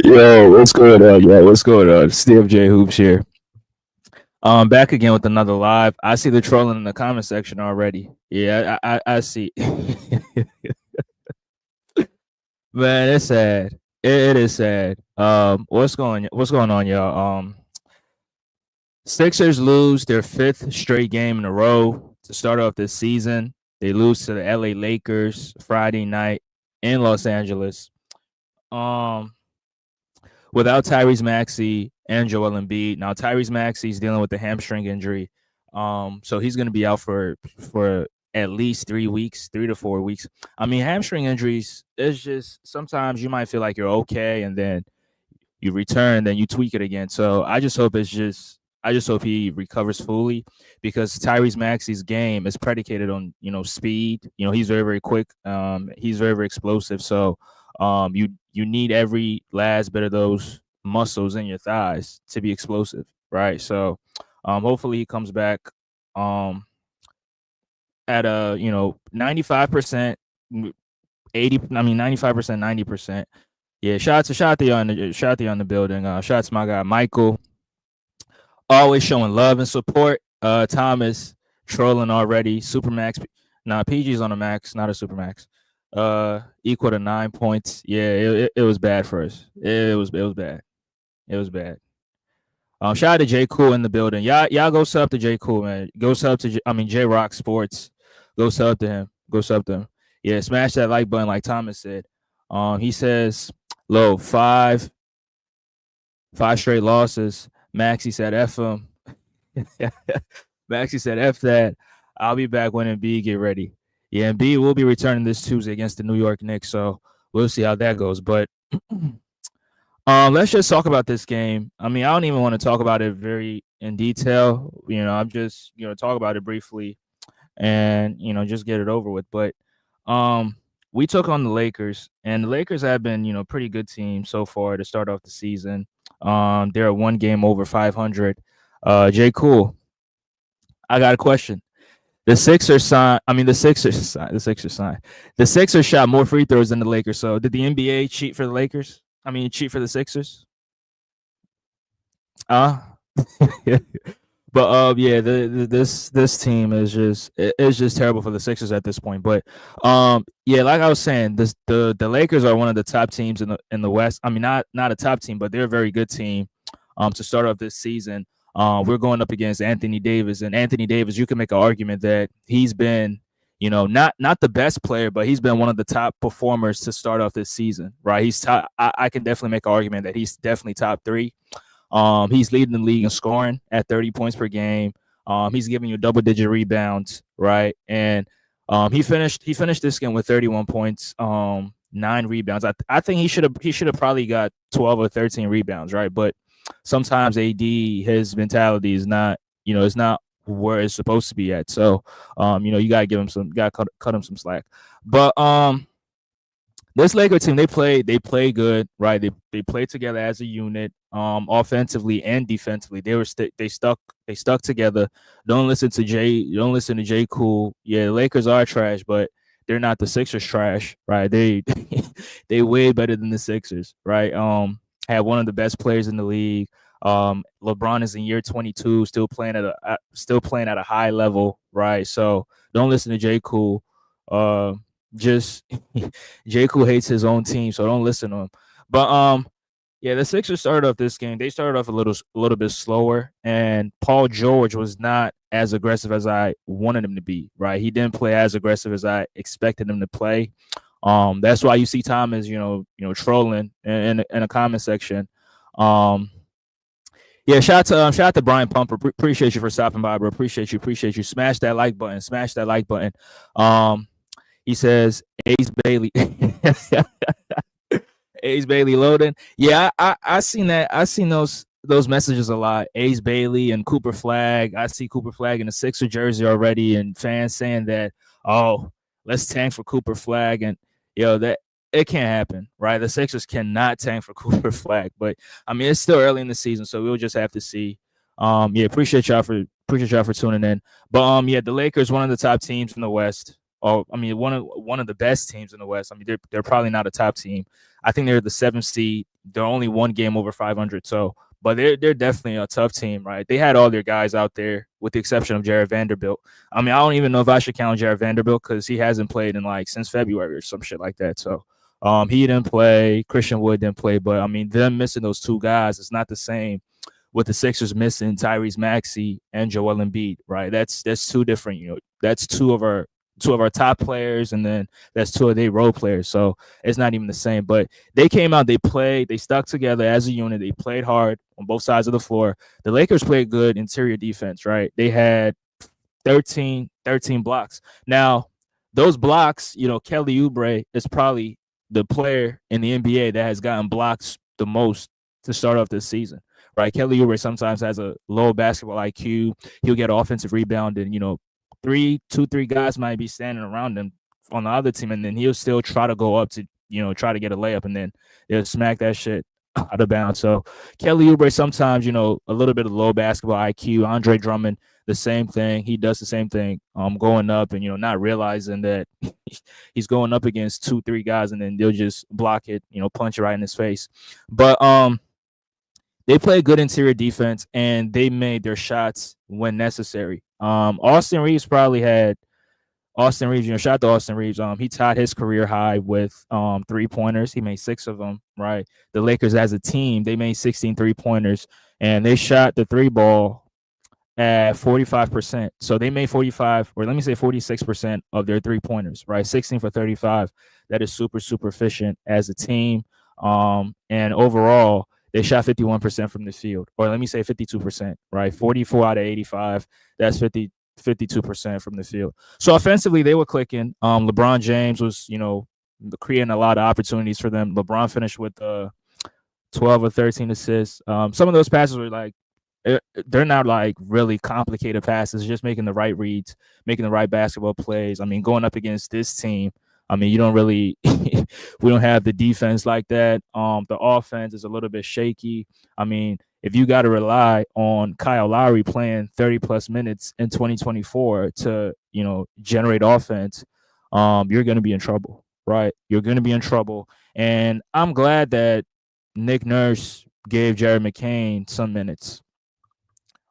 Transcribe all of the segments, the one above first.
Yo, what's going on? Yo, what's going on? Steve J Hoops here. Back again with another live. I see the trolling in the comment section already. Yeah, I see. Man, it's sad. It is sad. What's going on, y'all? Sixers lose their fifth straight game in a row to start off this season. They lose to the LA Lakers Friday night in Los Angeles. Um, without Tyrese Maxey and Joel Embiid. Now Tyrese Maxey's dealing with a hamstring injury, so he's going to be out for at least 3 weeks, 3 to 4 weeks. I mean, hamstring injuries is just sometimes you might feel like you're okay, and then you return, then you tweak it again. So I just hope he recovers fully because Tyrese Maxey's game is predicated on speed. He's very very quick. He's very very explosive. So you need every last bit of those muscles in your thighs to be explosive, right? So hopefully he comes back um, at a 95%, 80. I mean 95%, 90%. Yeah, shout out to you on the building. Shout out to my guy Michael, always showing love and support. Thomas trolling already. Supermax, nah, PG's on a max, not a supermax. Equal to 9 points. Yeah, it was bad for us. It was bad. It was bad. Shout out to J Cool in the building. Y'all go sub to J Cool, man. Go sub to J Rock Sports. Go sub to him. Go sub to him. Yeah, smash that like button like Thomas said. He says, "Low five straight losses." Maxie said, "F him." Maxie said, "F that. I'll be back when Embiid get ready." Yeah, Embiid will be returning this Tuesday against the New York Knicks, so we'll see how that goes. But let's just talk about this game. I mean, I don't even want to talk about it very in detail. I'm just talk about it briefly and just get it over with. But we took on the Lakers, and the Lakers have been pretty good team so far to start off the season. They're one game over 500. Jay Cool, I got a question. The Sixers signed. I mean, the Sixers signed. The Sixers signed. The Sixers shot more free throws than the Lakers. So, did the NBA cheat for the Lakers? I mean, cheat for the Sixers? Uh but yeah, this team is just terrible for the Sixers at this point. But yeah, like I was saying, the Lakers are one of the top teams in the West. I mean, not a top team, but they're a very good team. To start off this season, we're going up against Anthony Davis, and Anthony Davis, you can make an argument that he's been, not the best player, but he's been one of the top performers to start off this season, right? He's top. I can definitely make an argument that he's definitely top three. He's leading the league in scoring at 30 points per game. He's giving you double-digit rebounds, right? And he finished this game with 31 points, 9 rebounds. I think he should have probably got 12 or 13 rebounds, right? But sometimes AD, his mentality is not, it's not where it's supposed to be at. So, you gotta cut him some slack. But this Laker team, they play good, right? They play together as a unit, offensively and defensively. They stuck together. Don't listen to Jay Cool. Yeah, the Lakers are trash, but they're not the Sixers trash, right? They they way better than the Sixers, right? Have one of the best players in the league. LeBron is in year 22, still playing at a high level, right? So don't listen to Jay Cool. Just J. Cool hates his own team, so don't listen to him. But yeah, the Sixers started off this game. They started off a little bit slower, and Paul George was not as aggressive as I wanted him to be. Right, he didn't play as aggressive as I expected him to play. That's why you see Thomas, trolling in a comment section. Yeah, shout out to Brian Pumper. Appreciate you for stopping by, bro. Appreciate you. Smash that like button. He says Ace Bailey. Ace Bailey loading. Yeah, I seen that. I seen those messages a lot. Ace Bailey and Cooper Flag. I see Cooper Flag in a Sixer jersey already, and fans saying that, oh, let's tank for Cooper Flag, and that it can't happen, right? The Sixers cannot tank for Cooper Flag, but I mean it's still early in the season, so we'll just have to see. Yeah, appreciate y'all for tuning in. But yeah, the Lakers, one of the top teams in the West. I mean, one of the best teams in the West. I mean, they're probably not a top team. I think they're the seventh seed. They're only one game over 500. So, but they're definitely a tough team, right? They had all their guys out there, with the exception of Jared Vanderbilt. I mean, I don't even know if I should count Jared Vanderbilt because he hasn't played in like since February or some shit like that. So, he didn't play. Christian Wood didn't play, but I mean, them missing those two guys, it's not the same with the Sixers missing Tyrese Maxey and Joel Embiid, right? That's two different, that's two of our top players, and then that's two of their role players. So it's not even the same. But they came out, they played, they stuck together as a unit, they played hard on both sides of the floor. The Lakers played good interior defense, right? They had 13 blocks. Now, those blocks, Kelly Oubre is probably the player in the NBA that has gotten blocks the most to start off this season, right? Kelly Oubre sometimes has a low basketball IQ. He'll get offensive rebound, and three guys might be standing around him on the other team, and then he'll still try to go up to try to get a layup, and then they'll smack that shit out of bounds. So Kelly Oubre sometimes, a little bit of low basketball IQ. Andre Drummond, the same thing. He does the same thing, going up and not realizing that he's going up against 2-3 guys, and then they'll just block it, punch it right in his face. But they play good interior defense, and they made their shots when necessary. Austin Reeves, shout out to Austin Reeves. He tied his career high with 3-pointers. He made 6 of them, right? The Lakers as a team, they made 16 3-pointers, and they shot the 3-ball at 45%. So they made 45, or let me say 46% of their 3-pointers, right? 16 for 35. That is super, super efficient as a team. And overall, they shot 51% from the field, or let me say 52%, right? 44 out of 85. That's 52% from the field. So offensively, they were clicking. LeBron James was, creating a lot of opportunities for them. LeBron finished with 12 or 13 assists. Some of those passes were like, they're not like really complicated passes, just making the right reads, making the right basketball plays. I mean, going up against this team, I mean, you don't really, we don't have the defense like that. The offense is a little bit shaky. I mean, if you got to rely on Kyle Lowry playing 30 plus minutes in 2024 to, generate offense, you're going to be in trouble, right? You're going to be in trouble. And I'm glad that Nick Nurse gave Jared McCain some minutes.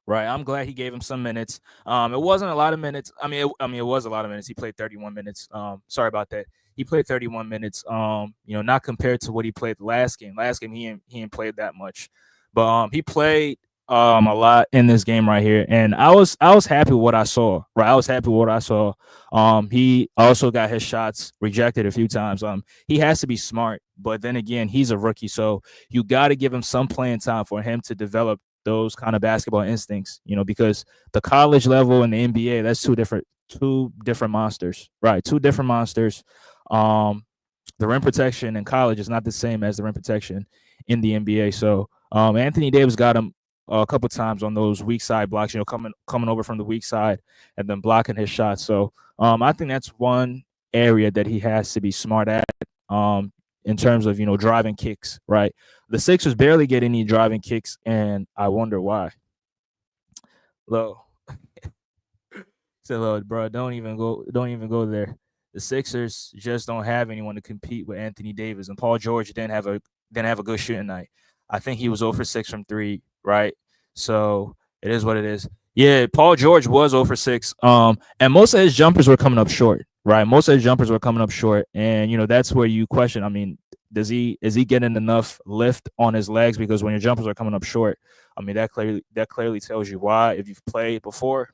Right, I'm glad he gave him some minutes. It wasn't a lot of minutes. It was a lot of minutes. He played 31 minutes. Sorry about that. He played 31 minutes. Not compared to what he played the last game. Last game he ain't played that much, but he played a lot in this game right here, and I was happy with what I saw. Right, I was happy with what I saw. He also got his shots rejected a few times. He has to be smart, but then again, he's a rookie, so you got to give him some playing time for him to develop those kind of basketball instincts, because the college level and the NBA, that's two different monsters, right? Two different monsters. The rim protection in college is not the same as the rim protection in the NBA. So Anthony Davis got him a couple times on those weak side blocks, coming over from the weak side and then blocking his shots. So I think that's one area that he has to be smart at. In terms of, driving kicks, right? The Sixers barely get any driving kicks, and I wonder why. Low. So, bro, don't even go there. The Sixers just don't have anyone to compete with Anthony Davis, and Paul George didn't have a good shooting night. I think he was 0 for 6 from 3, right? So it is what it is. Yeah, Paul George was 0 for 6. And most of his jumpers were coming up short. Right, most of his jumpers were coming up short, and that's where you question. I mean, is he getting enough lift on his legs? Because when your jumpers are coming up short, I mean that clearly tells you why. If you've played before,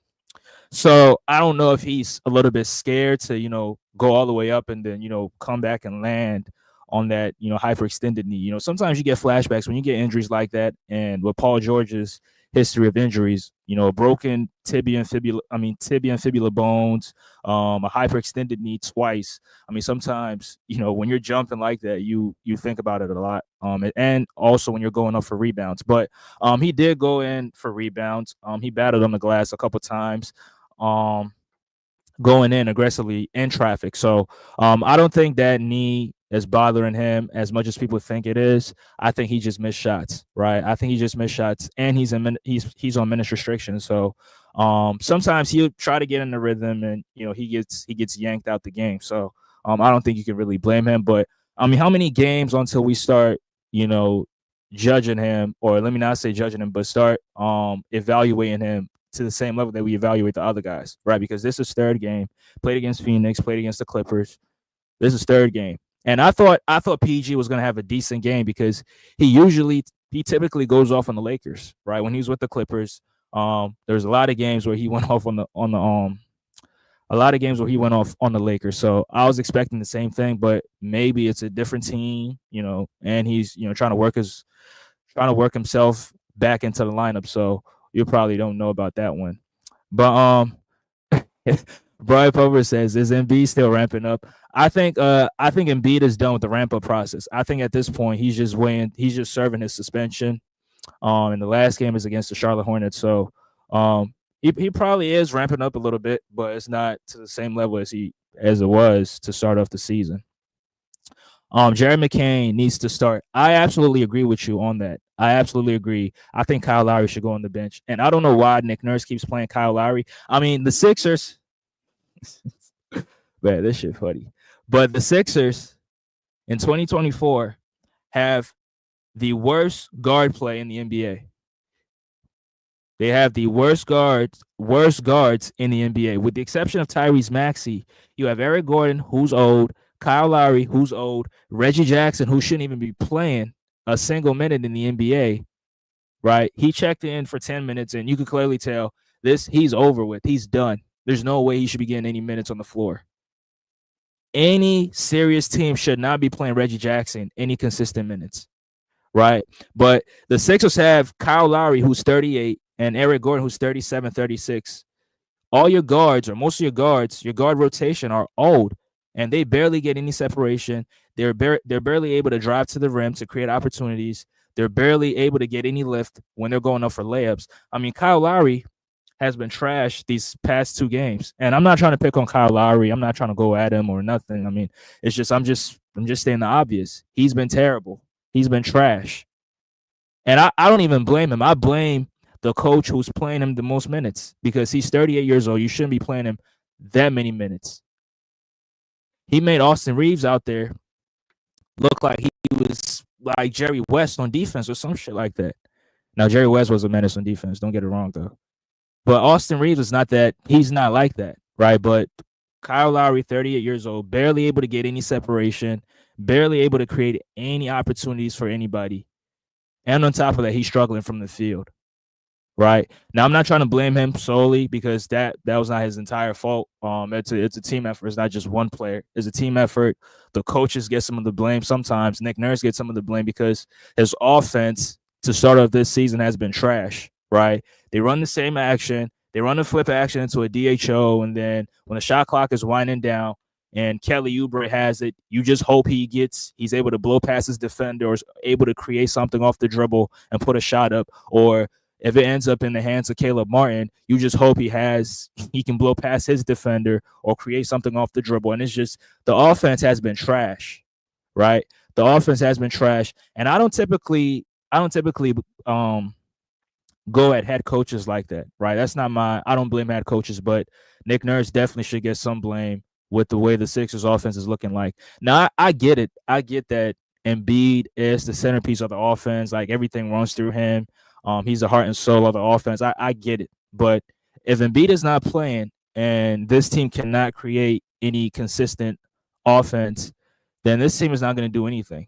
so I don't know if he's a little bit scared to go all the way up and then come back and land on that hyperextended knee. Sometimes you get flashbacks when you get injuries like that, and with Paul George's history of injuries, broken tibia and fibula bones, a hyperextended knee twice. I mean, sometimes, when you're jumping like that, you think about it a lot. And also when you're going up for rebounds. But he did go in for rebounds. He battled on the glass a couple times. Going in aggressively in traffic. So I don't think that knee is bothering him as much as people think it is. I think he just missed shots, right? I think he just missed shots, and he's on minutes restriction. So Sometimes he'll try to get in the rhythm, and he gets yanked out the game. So I don't think you can really blame him. But I mean, how many games until we start, you know, judging him, or let me not say judging him, but start evaluating him to the same level that we evaluate the other guys, right? Because this is third game. Played against Phoenix, played against the Clippers. This is third game. And I thought PG was gonna have a decent game because he typically goes off on the Lakers, right? When he was with the Clippers, there's a lot of games where he went off on the a lot of games where he went off on the Lakers. So I was expecting the same thing, but maybe it's a different team, and he's trying to work himself back into the lineup. So you probably don't know about that one. But Brian Pulver says, "Is Embiid still ramping up?" I think Embiid is done with the ramp up process. I think at this point he's just serving his suspension. And the last game is against the Charlotte Hornets, so he probably is ramping up a little bit, but it's not to the same level as it was to start off the season. Jared McCain needs to start. I absolutely agree with you on that. I absolutely agree. I think Kyle Lowry should go on the bench, and I don't know why Nick Nurse keeps playing Kyle Lowry. I mean, the Sixers. Man, this shit funny. But the Sixers in 2024 have the worst guard play in the NBA. They have the worst guards in the NBA, with the exception of Tyrese Maxey. You have Eric Gordon, who's old, Kyle Lowry, who's old, Reggie Jackson, who shouldn't even be playing a single minute in the NBA. Right? He checked in for 10 minutes, and you could clearly tell he's over with. He's done. There's no way he should be getting any minutes on the floor. Any serious team should not be playing Reggie Jackson any consistent minutes, right? But the Sixers have Kyle Lowry, who's 38, and Eric Gordon, who's 37, 36. All your guards, or most of your guard rotation are old, and they barely get any separation. They're barely able to drive to the rim to create opportunities. They're barely able to get any lift when they're going up for layups. I mean, Kyle Lowry has been trashed these past two games. And I'm not trying to pick on Kyle Lowry. I'm not trying to go at him or nothing. I mean, it's just I'm just stating the obvious. He's been terrible. He's been trash. And I don't even blame him. I blame the coach who's playing him the most minutes, because he's 38 years old. You shouldn't be playing him that many minutes. He made Austin Reeves out there look like he was like Jerry West on defense or some shit like that. Now, Jerry West was a menace on defense. Don't get it wrong, though. But Austin Reeves is not that. He's not like that, right? But Kyle Lowry, 38 years old, barely able to get any separation, barely able to create any opportunities for anybody. And on top of that, he's struggling from the field, right? Now, I'm not trying to blame him solely, because that was not his entire fault. It's a team effort. It's not just one player. It's a team effort. The coaches get some of the blame sometimes. Nick Nurse gets some of the blame because his offense to start off this season has been trash, right? They run the same action. They run the flip action into a DHO, and then when the shot clock is winding down and Kelly Oubre has it, you just hope he's able to blow past his defender, or is able to create something off the dribble and put a shot up. Or if it ends up in the hands of Caleb Martin, you just hope he can blow past his defender or create something off the dribble. And it's just, the offense has been trash, right? The offense has been trash. And I don't typically go at head coaches like that, right? That's not I don't blame head coaches, but Nick Nurse definitely should get some blame with the way the Sixers offense is looking like. Now, I get it. I get that Embiid is the centerpiece of the offense. Like, everything runs through him. He's the heart and soul of the offense. I get it. But if Embiid is not playing and this team cannot create any consistent offense, then this team is not going to do anything,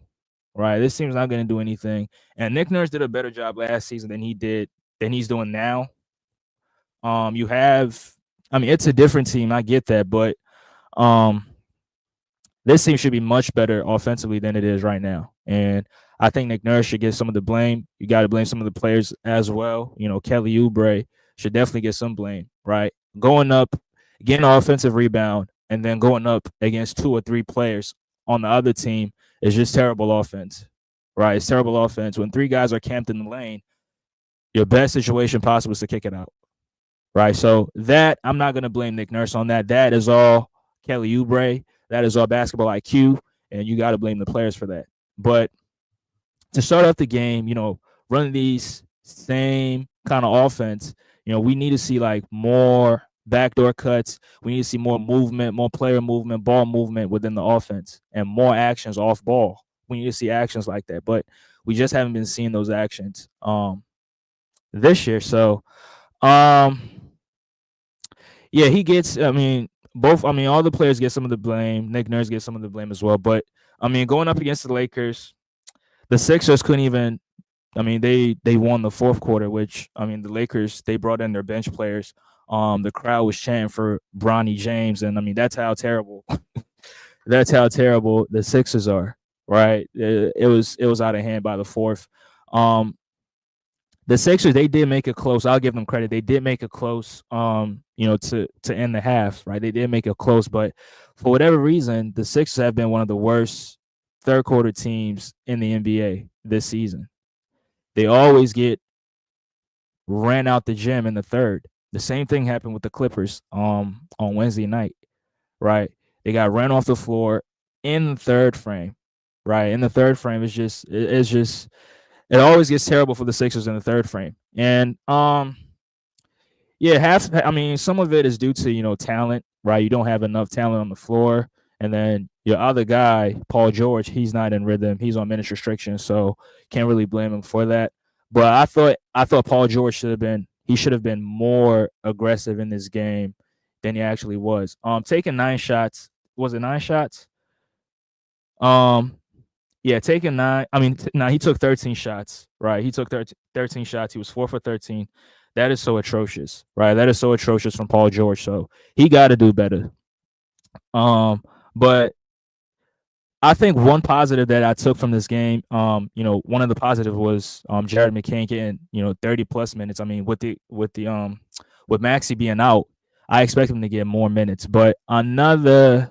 right? This team is not going to do anything. And Nick Nurse did a better job last season than he's doing now. It's a different team. I get that, but this team should be much better offensively than it is right now. And I think Nick Nurse should get some of the blame. You got to blame some of the players as well. Kelly Oubre should definitely get some blame, right? Going up, getting an offensive rebound, and then going up against 2 or 3 players on the other team is just terrible offense, right? It's terrible offense. When 3 guys are camped in the lane, your best situation possible is to kick it out, right? So that, I'm not going to blame Nick Nurse on that. That is all Kelly Oubre. That is all basketball IQ, and you got to blame the players for that. But to start off the game, running these same kind of offense, We need to see like more backdoor cuts. We need to see more movement, more player movement, ball movement within the offense, and more actions off ball. We need to see actions like that, but we just haven't been seeing those actions this year. So um yeah, he gets. I mean, both. I mean, all the players get some of the blame. Nick Nurse gets some of the blame as well. But I mean, going up against the Lakers, the Sixers couldn't even. I mean, they won the fourth quarter, which I mean, the Lakers they brought in their bench players. The crowd was chanting for Bronny James, and I mean, that's how terrible the Sixers are. Right? It was out of hand by the fourth. Um, the Sixers they did make it close. I'll give them credit. They did make it close. To end the half, right? They did make it close, but for whatever reason, the Sixers have been one of the worst third quarter teams in the NBA this season. They always get ran out the gym in the third. The same thing happened with the Clippers on Wednesday night, right? They got ran off the floor in the third frame, right? In the third frame, it's just it always gets terrible for the Sixers in the third frame. And yeah, I mean, some of it is due to talent, right? You don't have enough talent on the floor, and then your other guy, Paul George, he's not in rhythm. He's on minutes restriction, so can't really blame him for that. But I thought Paul George should have been more aggressive in this game than he actually was. Taking 9 shots. Was it 9 shots? Um, yeah, taking nine. I mean, no, he took 13 shots, right? He took 13 shots. He was 4 for 13. That is so atrocious, right? That is so atrocious from Paul George. So he got to do better. But I think one positive that I took from this game, one of the positive was Jared McCain getting 30 plus minutes. I mean, with Maxi being out, I expect him to get more minutes. But another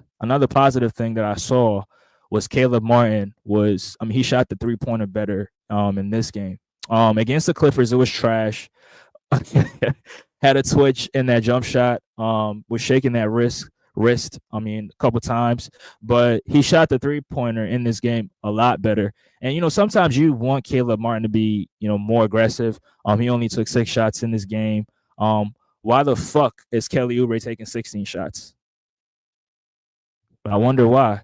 positive thing that I saw was Caleb Martin he shot the 3-pointer better in this game. Against the Clippers, it was trash. Had a twitch in that jump shot. Was shaking that wrist. I mean, a couple times, but he shot the 3-pointer in this game a lot better. And sometimes you want Caleb Martin to be more aggressive. He only took 6 shots in this game. Why the fuck is Kelly Oubre taking 16 shots? I wonder why.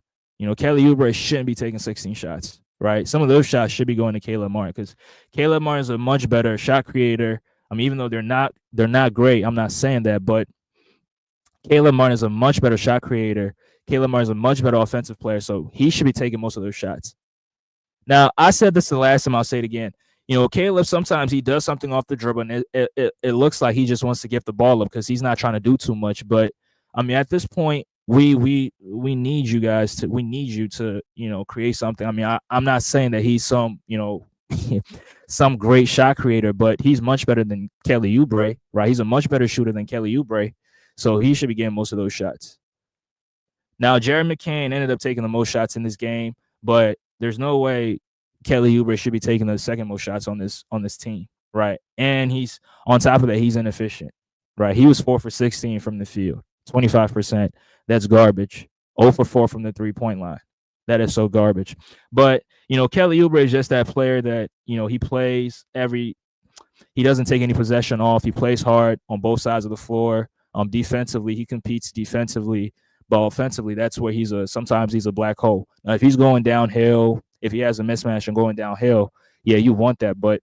Kelly Oubre shouldn't be taking 16 shots, right? Some of those shots should be going to Caleb Martin because Caleb Martin is a much better shot creator. I mean, even though they're not great, I'm not saying that, but Caleb Martin is a much better shot creator. Caleb Martin is a much better offensive player, so he should be taking most of those shots. Now, I said this the last time, I'll say it again. Caleb, sometimes he does something off the dribble, and it looks like he just wants to give the ball up because he's not trying to do too much. But, I mean, at this point, we need you guys we need you to, create something. I mean, I'm not saying that he's some, some great shot creator, but he's much better than Kelly Oubre, right? He's a much better shooter than Kelly Oubre, so he should be getting most of those shots. Now, Jared McCain ended up taking the most shots in this game, but there's no way Kelly Oubre should be taking the second most shots on this team, right? And he's on top of that, he's inefficient, right? He was 4 for 16 from the field, 25%. That's garbage. 0 for 4 from the 3-point line. That is so garbage. But Kelly Oubre is just that player that he doesn't take any possession off. He plays hard on both sides of the floor. Defensively, he competes defensively, but offensively, that's where sometimes he's a black hole. Now, if he's going downhill, if he has a mismatch and going downhill, yeah, you want that. But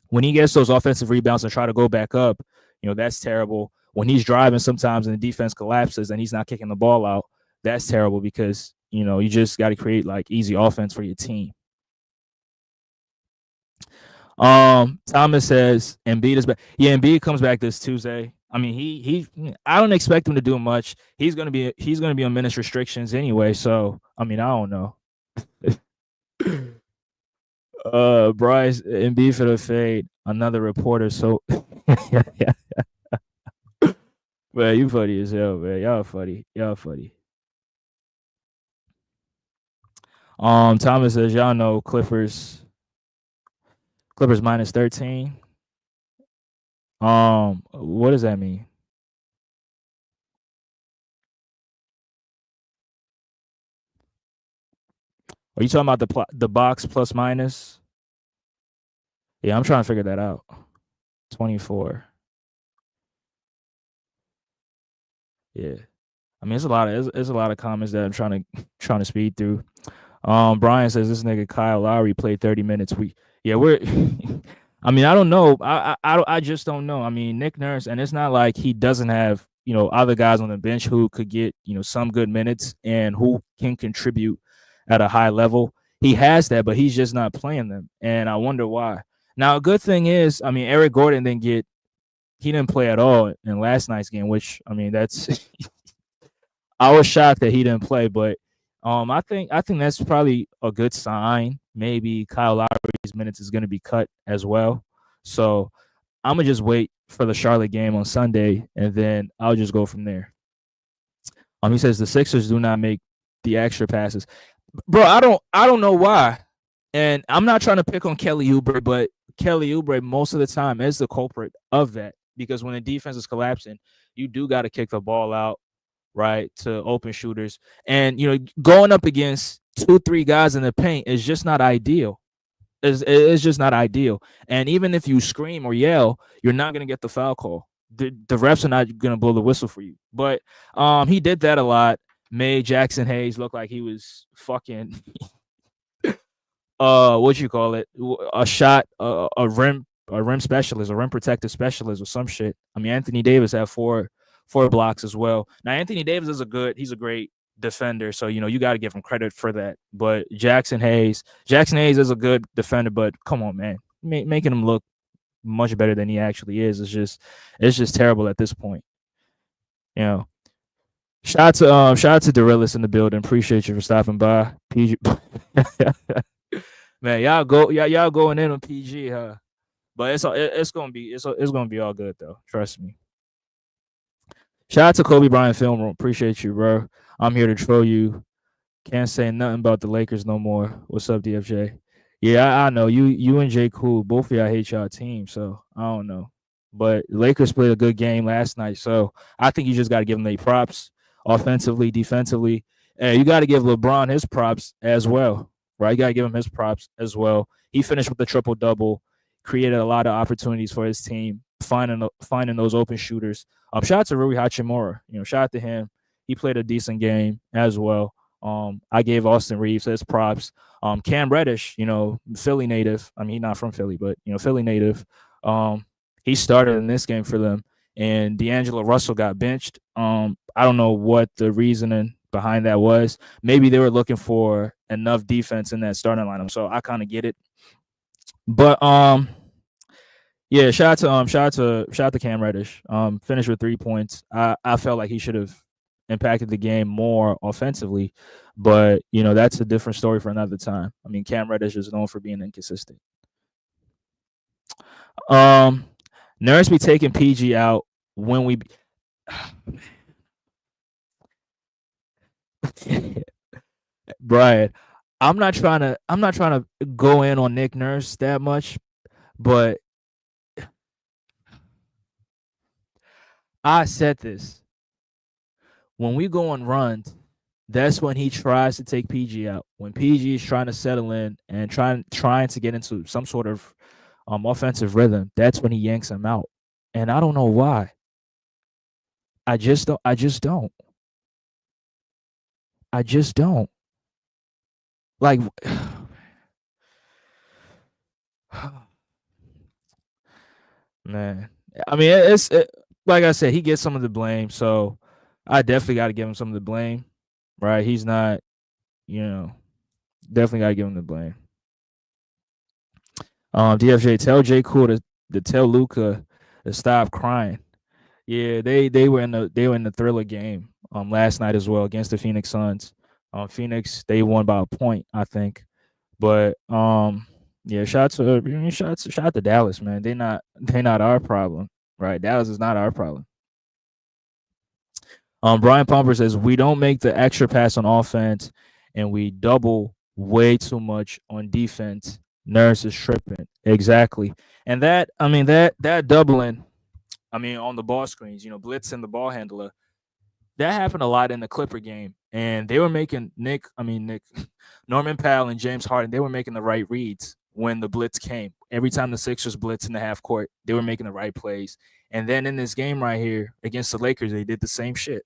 when he gets those offensive rebounds and try to go back up, that's terrible. When he's driving sometimes and the defense collapses and he's not kicking the ball out, that's terrible because, you just got to create like easy offense for your team. Thomas says Embiid is back. Yeah, Embiid comes back this Tuesday. I mean, I don't expect him to do much. He's gonna be on minutes restrictions anyway. So I mean, I don't know. Bryce Embiid for the fade. Another reporter. So yeah. Man, you funny as hell, man. Y'all funny. Y'all funny. Thomas says y'all know Clippers minus 13. What does that mean? Are you talking about the box plus minus? Yeah, I'm trying to figure that out. 24. Yeah. I mean, it's a lot of comments that I'm trying to speed through. Brian says this nigga Kyle Lowry played 30 minutes. We're. I mean, I don't know. I just don't know. I mean, Nick Nurse, and it's not like he doesn't have other guys on the bench who could get some good minutes and who can contribute at a high level. He has that, but he's just not playing them, and I wonder why. Now, a good thing is, I mean, Eric Gordon he didn't play at all in last night's game, which I mean, that's I was shocked that he didn't play, but I think that's probably a good sign. Maybe Kyle Lowry's minutes is going to be cut as well. So I'm gonna just wait for the Charlotte game on Sunday, and then I'll just go from there. He says the Sixers do not make the extra passes, bro. I don't know why, and I'm not trying to pick on Kelly Oubre, but Kelly Oubre most of the time is the culprit of that because when the defense is collapsing, you do got to kick the ball out right, to open shooters. And, going up against 2, 3 guys in the paint is just not ideal. It's just not ideal. And even if you scream or yell, you're not going to get the foul call. The refs are not going to blow the whistle for you. But he did that a lot, made Jackson Hayes look like he was fucking what you call it, a shot, a rim specialist, a rim protective specialist, or some shit. I mean, Anthony Davis had four blocks as well. Now, Anthony Davis he's a great defender, so you got to give him credit for that. But Jackson Hayes is a good defender, but come on, man, making him look much better than he actually is it's just terrible at this point. You know. Shout out to Dorillis in the building. Appreciate you for stopping by. PG. Man, y'all going in on PG, huh? But it's gonna be all good though. Trust me. Shout out to Kobe Bryant Film Room. Appreciate you, bro. I'm here to troll you. Can't say nothing about the Lakers no more. What's up, DFJ? Yeah, I know you and J Cool. Both of y'all hate y'all team, so I don't know. But Lakers played a good game last night, so I think you just got to give them their props, offensively, defensively, and you got to give LeBron his props as well, right? You got to give him his props as well. He finished with a triple double, created a lot of opportunities for his team, finding those open shooters. Shout out to Rui Hachimura. Shout out to him. He played a decent game as well. I gave Austin Reeves his props. Cam Reddish, Philly native. I mean, he's not from Philly, but Philly native. He started in this game for them, and D'Angelo Russell got benched. I don't know what the reasoning behind that was. Maybe they were looking for enough defense in that starting lineup, so I kind of get it. But yeah, shout out to Cam Reddish. Finished with 3 points. I felt like he should have impacted the game more offensively, but that's a different story for another time. I mean, Cam Reddish is known for being inconsistent. Nurse be taking PG out when we Brian, I'm not trying to go in on Nick Nurse that much, but I said this. When we go on runs, that's when he tries to take PG out. When PG is trying to settle in and trying to get into some sort of offensive rhythm, that's when he yanks him out. And I don't know why. I just don't. Like, man. I mean, like I said, he gets some of the blame, so I definitely got to give him some of the blame, right? He's not, definitely got to give him the blame. DFJ, tell J Cool to tell Luca to stop crying. Yeah, they were in the Thriller game last night as well against the Phoenix Suns. Phoenix, they won by a point, I think. But yeah, shout out to Dallas, man. They not our problem, right? Dallas is not our problem. Brian Pumper says we don't make the extra pass on offense, and we double way too much on defense. Nurse is tripping, exactly, and that doubling, on the ball screens, blitzing the ball handler, that happened a lot in the Clipper game, and they were making Norman Powell and James Harden, they were making the right reads when the blitz came. Every time the Sixers blitz in the half court, they were making the right plays. And then in this game right here against the Lakers, they did the same shit.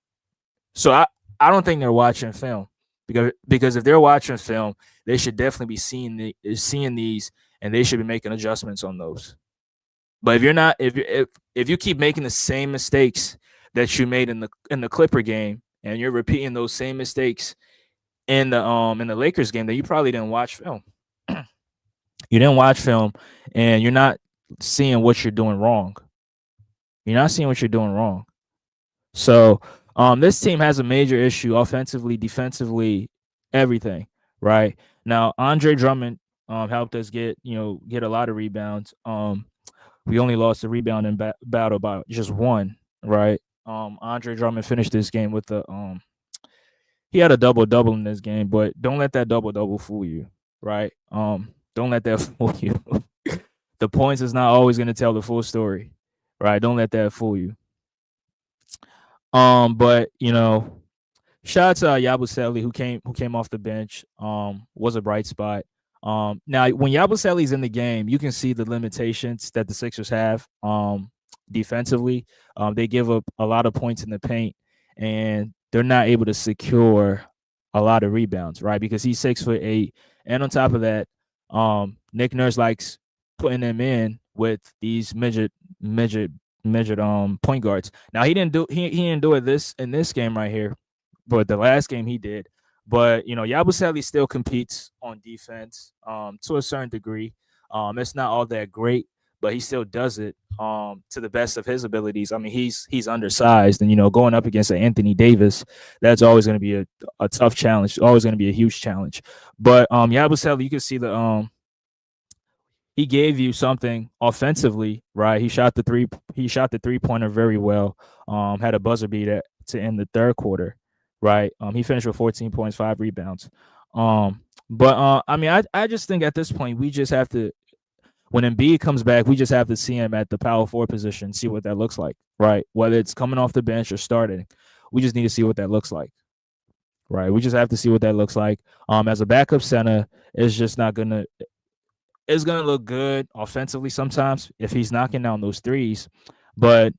So I don't think they're watching film because if they're watching film, they should definitely be seeing these and they should be making adjustments on those. But if you're not, if you keep making the same mistakes that you made in the Clipper game and you're repeating those same mistakes in the Lakers game, then you probably didn't watch film. You didn't watch film, and you're not seeing what you're doing wrong. You're not seeing what you're doing wrong. So this team has a major issue offensively, defensively, everything. Right now, Andre Drummond helped us get a lot of rebounds. We only lost the rebound in battle by just one. Right. Andre Drummond finished this game with the he had a double double in this game, but don't let that double double fool you. Right. Don't let that fool you. The points is not always going to tell the full story. Right. Don't let that fool you. But shout out to Yabusele who came off the bench. Was a bright spot. Now when Yabusele's in the game, you can see the limitations that the Sixers have. Defensively, they give up a lot of points in the paint, and they're not able to secure a lot of rebounds, right? Because he's 6'8", and on top of that, Nick Nurse likes putting them in with these midget point guards. Now he didn't do it in this game right here, but the last game he did. But Yabusele still competes on defense to a certain degree. It's not all that great, but he still does it to the best of his abilities. I mean, he's undersized, and going up against Anthony Davis, that's always going to be a tough challenge. Always going to be a huge challenge. But Yabusele, you can see he gave you something offensively, right? He shot the three-pointer very well. Had a buzzer beater to end the third quarter, right? He finished with 14 points, 5 rebounds. But I mean, I just think at this point we just have to, when Embiid comes back, we just have to see him at the power forward position, see what that looks like, right? Whether it's coming off the bench or starting, we just need to see what that looks like, right? We just have to see what that looks like. As a backup center, it's just not gonna it's gonna look good offensively sometimes if he's knocking down those threes, but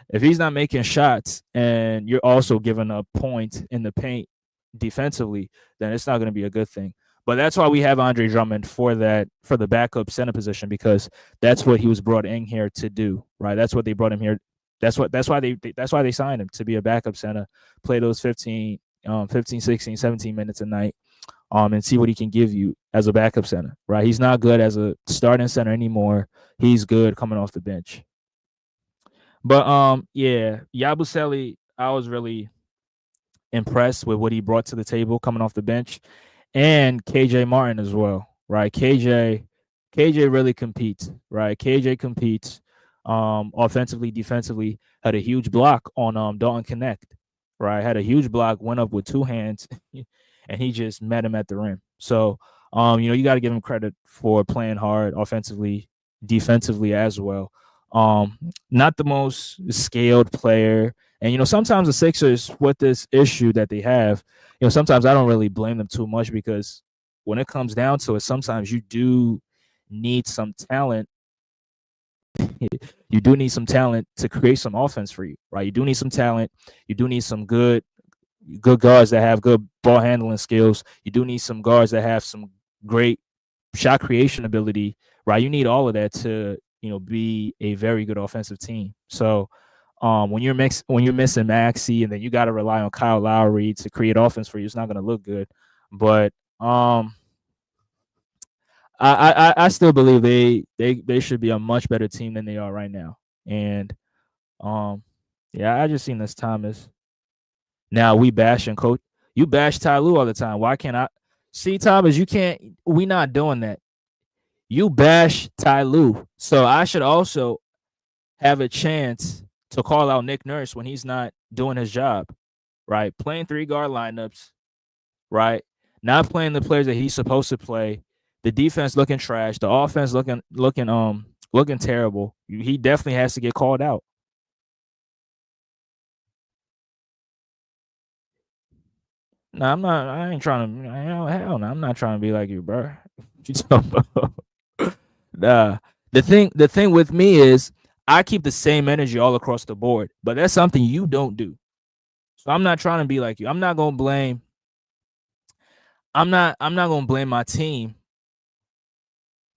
if he's not making shots and you're also giving up points in the paint defensively, then it's not going to be a good thing. But that's why we have Andre Drummond for the backup center position, because that's what he was brought in here to do, right? That's what they brought him here. That's why they signed him, to be a backup center, play those 15, 16, 17 minutes a night. And see what he can give you as a backup center, right? He's not good as a starting center anymore. He's good coming off the bench. But yeah, Yabusele, I was really impressed with what he brought to the table coming off the bench, and KJ Martin as well, right? KJ really competes, right? KJ competes offensively, defensively. Had a huge block on Dalton Connect, right? Had a huge block, went up with two hands, and he just met him at the rim. So you got to give him credit for playing hard offensively, defensively as well. Not the most scaled player. And, sometimes the Sixers, with this issue that they have, sometimes I don't really blame them too much, because when it comes down to it, sometimes you do need some talent. You do need some talent to create some offense for you, right? You do need some talent. You do need some good guards that have good ball handling skills. You do need some guards that have some great shot creation ability, right? You need all of that to be a very good offensive team. So when you're missing Maxey, and then you got to rely on Kyle Lowry to create offense for you, it's not going to look good. But I still believe they should be a much better team than they are right now. And yeah, I just seen this Thomas. Now we bashing coach. You bash Ty Lue all the time. Why can't I see Thomas? You can't. We not doing that. You bash Ty Lue, so I should also have a chance to call out Nick Nurse when he's not doing his job, right? Playing 3-guard lineups, right? Not playing the players that he's supposed to play. The defense looking trash. The offense looking terrible. He definitely has to get called out. No, I'm not. I ain't trying to. Hell no, I'm not trying to be like you, bro. What you talking about? Nah. The thing with me is I keep the same energy all across the board, but that's something you don't do. So I'm not trying to be like you. I'm not gonna blame my team.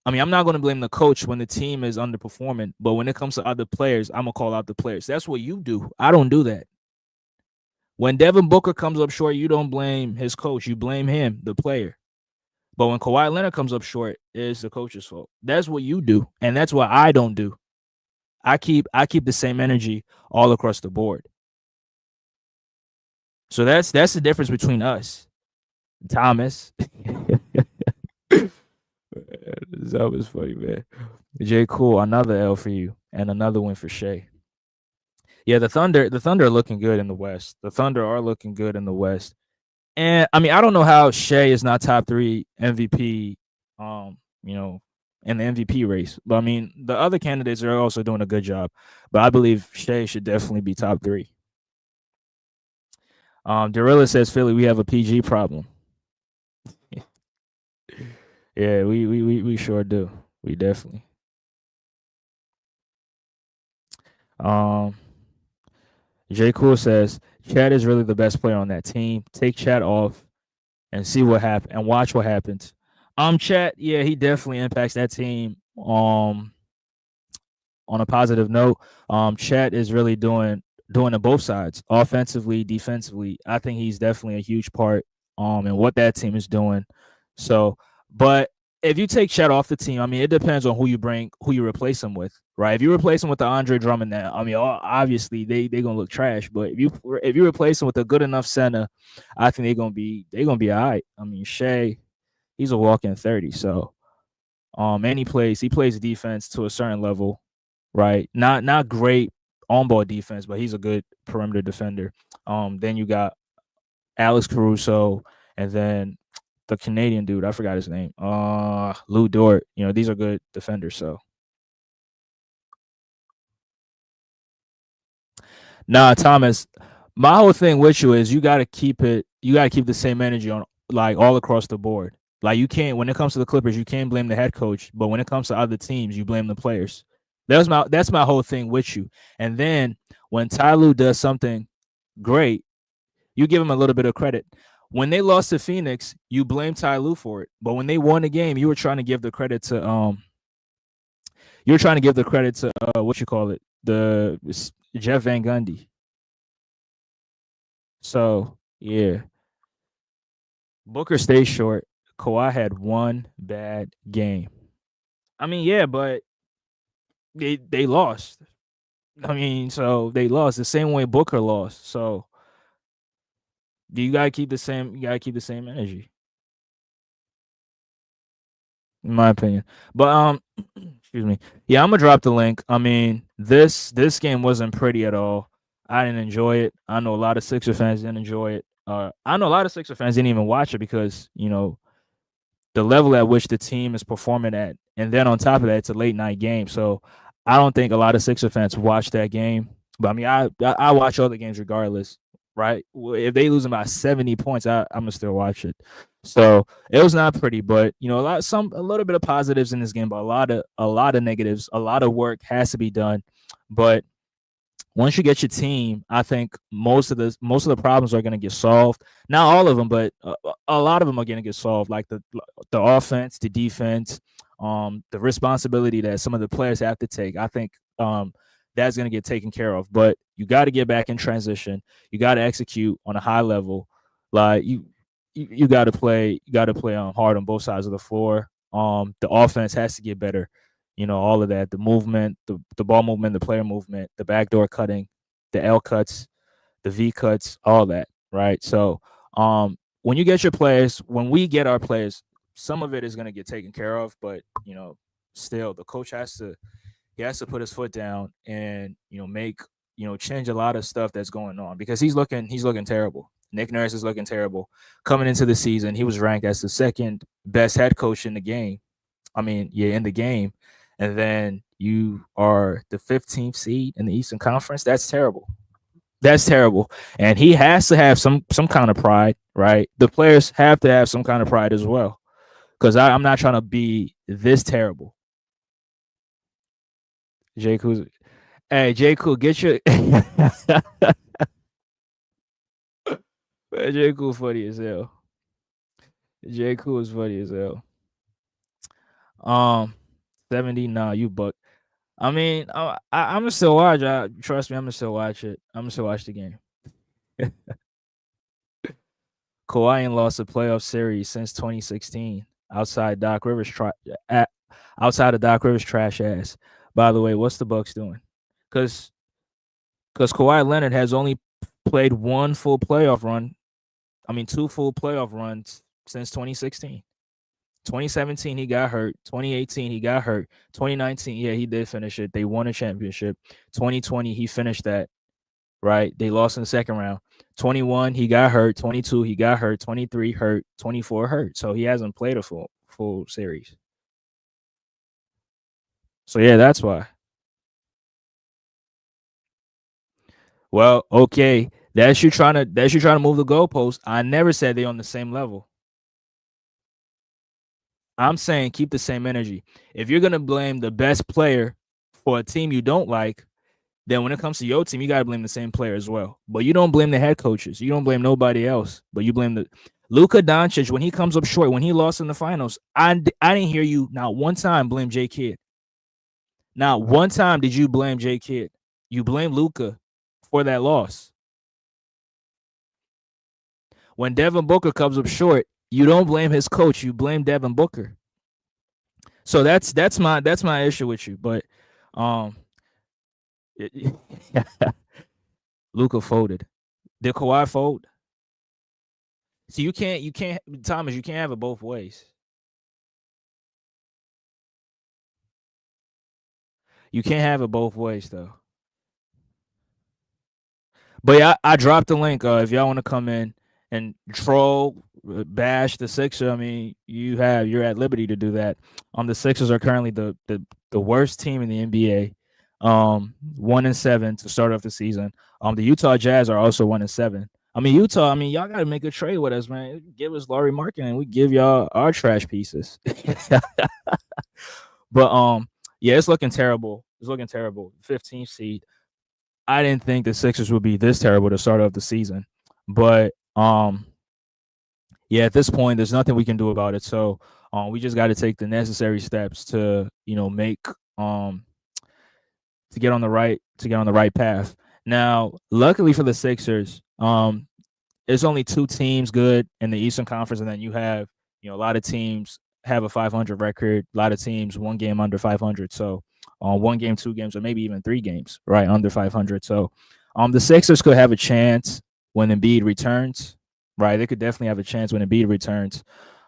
I mean, I'm not gonna blame the coach when the team is underperforming, but when it comes to other players, I'm gonna call out the players. That's what you do. I don't do that. When Devin Booker comes up short, you don't blame his coach. You blame him, the player. But when Kawhi Leonard comes up short, it's the coach's fault. That's what you do, and that's what I don't do. I keep the same energy all across the board. So that's the difference between us, Thomas. That was funny, man. J. Cool, another L for you, and another win for Shea. Yeah, the Thunder are looking good in the West. The Thunder are looking good in the West. And I mean, I don't know how Shea is not top 3 MVP, you know, in the MVP race. But I mean, the other candidates are also doing a good job. But I believe Shea should definitely be top 3. Dorilla says Philly, we have a PG problem. Yeah, we sure do. We definitely. Um, J. Cool says Chad is really the best player on that team. Take Chad off and see what happens and watch what happens. Chad, yeah, he definitely impacts that team. On a positive note, Chet is really doing it both sides, offensively, defensively. I think he's definitely a huge part in what that team is doing. So, but if you take Chet off the team, I mean, it depends on who you replace him with, right? If you replace him with the Andre Drummond, now, I mean, obviously they gonna look trash. But if you replace him with a good enough center, I think they're gonna be all right. I mean, Shea, he's a walk-in 30, so and he plays defense to a certain level, right? Not great on ball defense, but he's a good perimeter defender. Then you got Alex Caruso, and then the Canadian dude, I forgot his name. Lou Dort. These are good defenders. So nah, Thomas. My whole thing with you is you gotta keep it. You gotta keep the same energy on like all across the board. Like you can't when it comes to the Clippers, you can't blame the head coach, but when it comes to other teams, you blame the players. That's my whole thing with you. And then when Ty Lue does something great, you give him a little bit of credit. When they lost to Phoenix, you blame Ty Lue for it. But when they won the game, you were trying to give the credit to what you call it, the Jeff Van Gundy. So yeah, Booker stays short. Kawhi had one bad game. I mean, yeah, but they lost. I mean, so they lost the same way Booker lost. So you gotta keep the same. You gotta keep the same energy, in my opinion. But excuse me. Yeah, I'm gonna drop the link. I mean, this game wasn't pretty at all. I didn't enjoy it. I know a lot of Sixer fans didn't enjoy it. I know a lot of Sixer fans didn't even watch it because the level at which the team is performing at, and then on top of that, it's a late night game. So I don't think a lot of Sixer fans watch that game. But I mean, I watch other games regardless, right? If they losing by 70 points, I'm gonna still watch it. So it was not pretty, but a little bit of positives in this game, but a lot of negatives. A lot of work has to be done, but once you get your team, I think most of the problems are going to get solved. Not all of them, but a lot of them are going to get solved. Like the offense, the defense, the responsibility that some of the players have to take. I think that's going to get taken care of. But you got to get back in transition. You got to execute on a high level. Like you got to play. You got to play hard on both sides of the floor. The offense has to get better. All of that, the movement, the ball movement, the player movement, the backdoor cutting, the L cuts, the V cuts, all that, right? So when you get your players, when we get our players, some of it is going to get taken care of, but still the coach has to put his foot down and make change a lot of stuff that's going on because he's looking terrible. Nick Nurse is looking terrible. Coming into the season, he was ranked as the second best head coach in the game. I mean, yeah, in the game, and then you are the 15th seed in the Eastern Conference. That's terrible. That's terrible. And he has to have some kind of pride, right? The players have to have some kind of pride as well. Because I'm not trying to be this terrible. J. Cool, hey J. Cool, get your J. Cool funny as hell. J. Cool is funny as hell. Um, 70. Nah, you buck. I mean, I'm gonna still watch. Trust me, I'm gonna still watch it. I'm gonna still watch the game. Kawhi ain't lost a playoff series since 2016. Outside Doc Rivers, outside of Doc Rivers, trash ass. By the way, what's the Bucks doing? Because Kawhi Leonard has only played one full playoff run. I mean, two full playoff runs since 2016. 2017 he got hurt. 2018 he got hurt. 2019, yeah, he did finish it. They won a championship. 2020 he finished that. Right? They lost in the second round. 21 he got hurt. 22 he got hurt. 23 hurt. 24 hurt. So he hasn't played a full series. So yeah, that's why. Well, okay. That's you trying to move the goalpost. I never said they on the same level. I'm saying keep the same energy. If you're gonna blame the best player for a team you don't like, then when it comes to your team, you gotta blame the same player as well. But you don't blame the head coaches. You don't blame nobody else. But you blame the Luka Doncic when he comes up short, when he lost in the finals. I didn't hear you not one time blame J Kidd. Not one time did you blame J Kidd. You blame Luka for that loss. When Devin Booker comes up short, you don't blame his coach. You blame Devin Booker. So that's my issue with you. But Luka folded. Did Kawhi fold? So you can't Thomas, you can't have it both ways. You can't have it both ways though. But yeah, I dropped the link. If y'all want to come in and troll, bash the Sixers, I mean, you're at liberty to do that. The Sixers are currently the worst team in the NBA. 1-7 to start off the season. The Utah Jazz are also 1-7. I mean, Utah, y'all got to make a trade with us, man. Give us Laurie Marketing and we give y'all our trash pieces. But yeah, it's looking terrible. It's looking terrible. 15th seed. I didn't think the Sixers would be this terrible to start off the season. But yeah, at this point, there's nothing we can do about it. So we just got to take the necessary steps to, make to get on the right path. Now, luckily for the Sixers, there's only two teams good in the Eastern Conference, and then you have, a lot of teams have a 500 record. A lot of teams one game under 500. So, 1 game, 2 games, or maybe even 3 games, right, under 500. So, the Sixers could have a chance when Embiid returns, right? They could definitely have a chance when Embiid returns,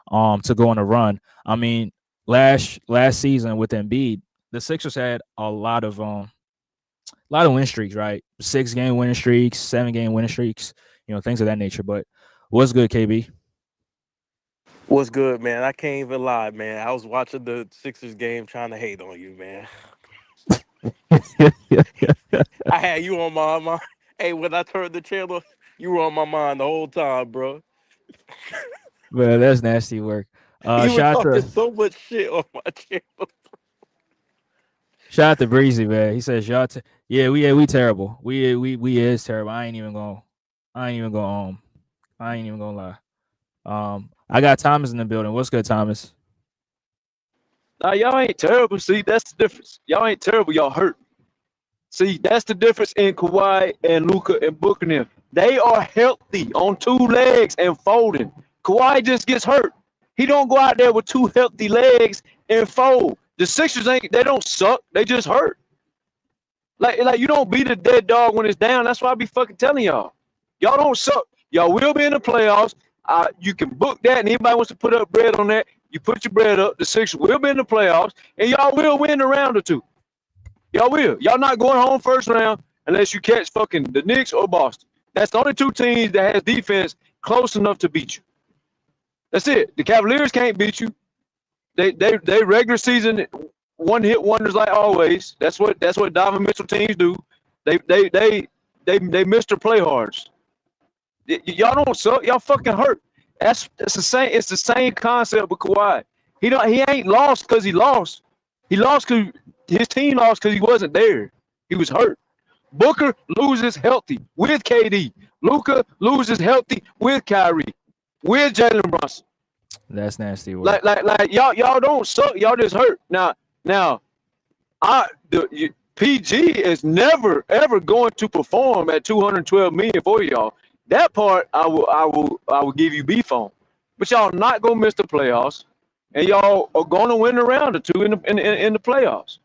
to go on a run. I mean, last season with Embiid, the Sixers had a lot of win streaks, right? 6-game winning streaks, 7-game winning streaks, things of that nature. But what's good, KB? What's good, man? I can't even lie, man. I was watching the Sixers game trying to hate on you, man. I had you on my mind. Hey, when I turned the channel, you were on my mind the whole time, bro. Man, that's nasty work. You were Shout out talking to so much shit on my channel. shout out to Breezy, man. He says y'all. We terrible. We is terrible. I ain't even gonna lie. I got Thomas in the building. What's good, Thomas? Nah, y'all ain't terrible. See, that's the difference. Y'all ain't terrible. Y'all hurt. See, that's the difference in Kawhi and Luka and Booker and them. They are healthy on 2 legs and folding. Kawhi just gets hurt. He don't go out there with 2 healthy legs and fold. The Sixers they don't suck. They just hurt. Like you don't beat a dead dog when it's down. That's why I be fucking telling y'all. Y'all don't suck. Y'all will be in the playoffs. You can book that, and anybody wants to put up bread on that, you put your bread up. The Sixers will be in the playoffs, and y'all will win a round or 2. Y'all will. Y'all not going home first round unless you catch fucking the Knicks or Boston. That's the only 2 teams that has defense close enough to beat you. That's it. The Cavaliers can't beat you. They regular season one-hit wonders like always. That's what Donovan Mitchell teams do. They miss their play hards. Y'all don't suck. Y'all fucking hurt. It's the same. It's the same concept with Kawhi. He ain't lost because he lost. He lost because his team lost because he wasn't there. He was hurt. Booker loses healthy with KD. Luka loses healthy with Kyrie, with Jalen Brunson. That's nasty work. Like y'all don't suck. Y'all just hurt. Now, PG is never ever going to perform at 212 million for y'all. That part I will give you beef on. But y'all not gonna miss the playoffs, and y'all are gonna win a round or two in the playoffs.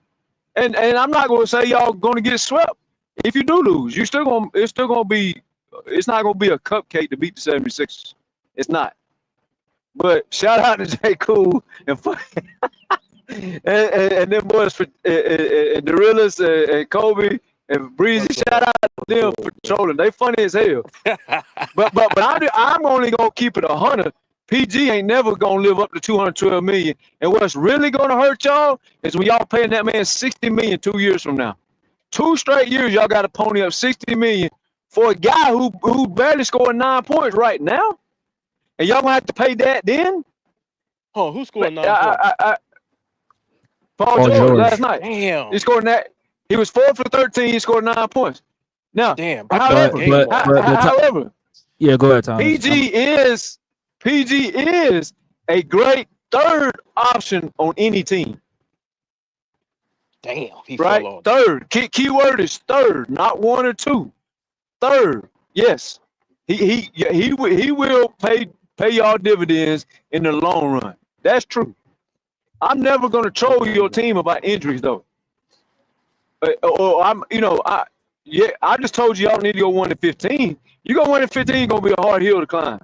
And I'm not gonna say y'all gonna get swept. If you do lose, it's not gonna be a cupcake to beat the 76ers. It's not. But shout out to J. Cool and and them boys for and Dorillas and Kobe and Breezy. Shout out to them for trolling. They funny as hell. but I'm only gonna keep it 100. PG ain't never gonna live up to 212 million. And what's really gonna hurt y'all is when y'all paying that man 60 million 2 years from now. 2 straight years y'all got to pony up 60 million for a guy who barely scored 9 points right now. And y'all gonna have to pay that then? Oh, who scored 9 points? Paul George last night. Damn. He scored that. He was 4 for 13. He scored 9 points. Now, damn. However, yeah, go ahead, Tom. PG is a great third option on any team. Damn, he right? fell off. Third. Key word is third, not 1 or 2. Third. Yes. He will pay y'all dividends in the long run. That's true. I'm never gonna troll your team about injuries though. I just told you y'all need to go 1-15. You go 1-15, gonna be a hard hill to climb.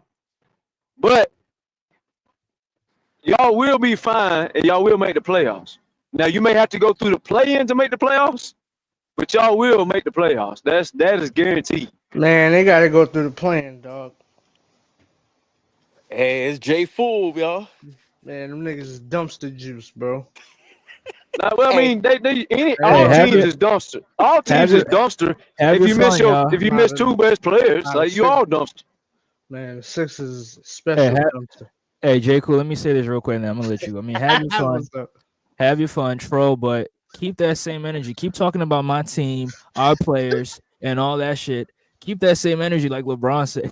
But y'all will be fine and y'all will make the playoffs. Now you may have to go through the play-in to make the playoffs, but y'all will make the playoffs. That is guaranteed. Man, they gotta go through the play-in, dog. Hey, it's J Fool, y'all. Man, them niggas is dumpster juice, bro. Well, I mean, all teams is dumpster. All teams is dumpster. If you miss 2 best players, like you all dumpster. Man, the Sixers is special dumpster. Hey, J. Cool, let me say this real quick, and then I'm gonna let you. I mean, have your fun. Have your fun, troll, but keep that same energy. Keep talking about my team, our players, and all that shit. Keep that same energy, like LeBron said.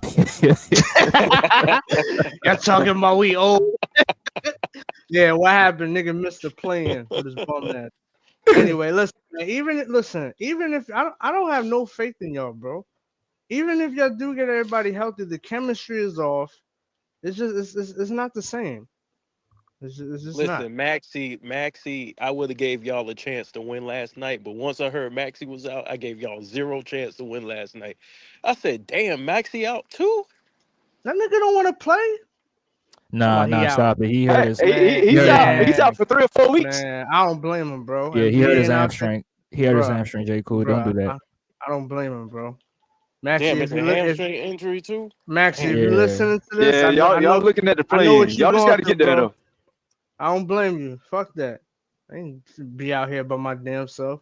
Y'all talking about we old. Yeah, what happened? Nigga missed the play-in with his bum ass. Anyway, listen, even if I don't have no faith in y'all, bro. Even if y'all do get everybody healthy, the chemistry is off. It's just it's not the same. It's just Listen, not. Maxey, I would have gave y'all a chance to win last night, but once I heard Maxey was out, I gave y'all 0 chance to win last night. I said, damn, Maxey out too? That nigga don't want to play. Nah, stop it. He hurt his. He's out for 3 or 4 weeks. Man, I don't blame him, bro. Yeah, he hurt his hamstring. He hurt his hamstring, J. Cool. Don't do that. I don't blame him, bro. Maxey, damn, it's a hamstring injury too? Maxey, if you're listening to this, y'all looking at the play. Y'all just got to get there, though. I don't blame you. Fuck that. I ain't be out here by my damn self.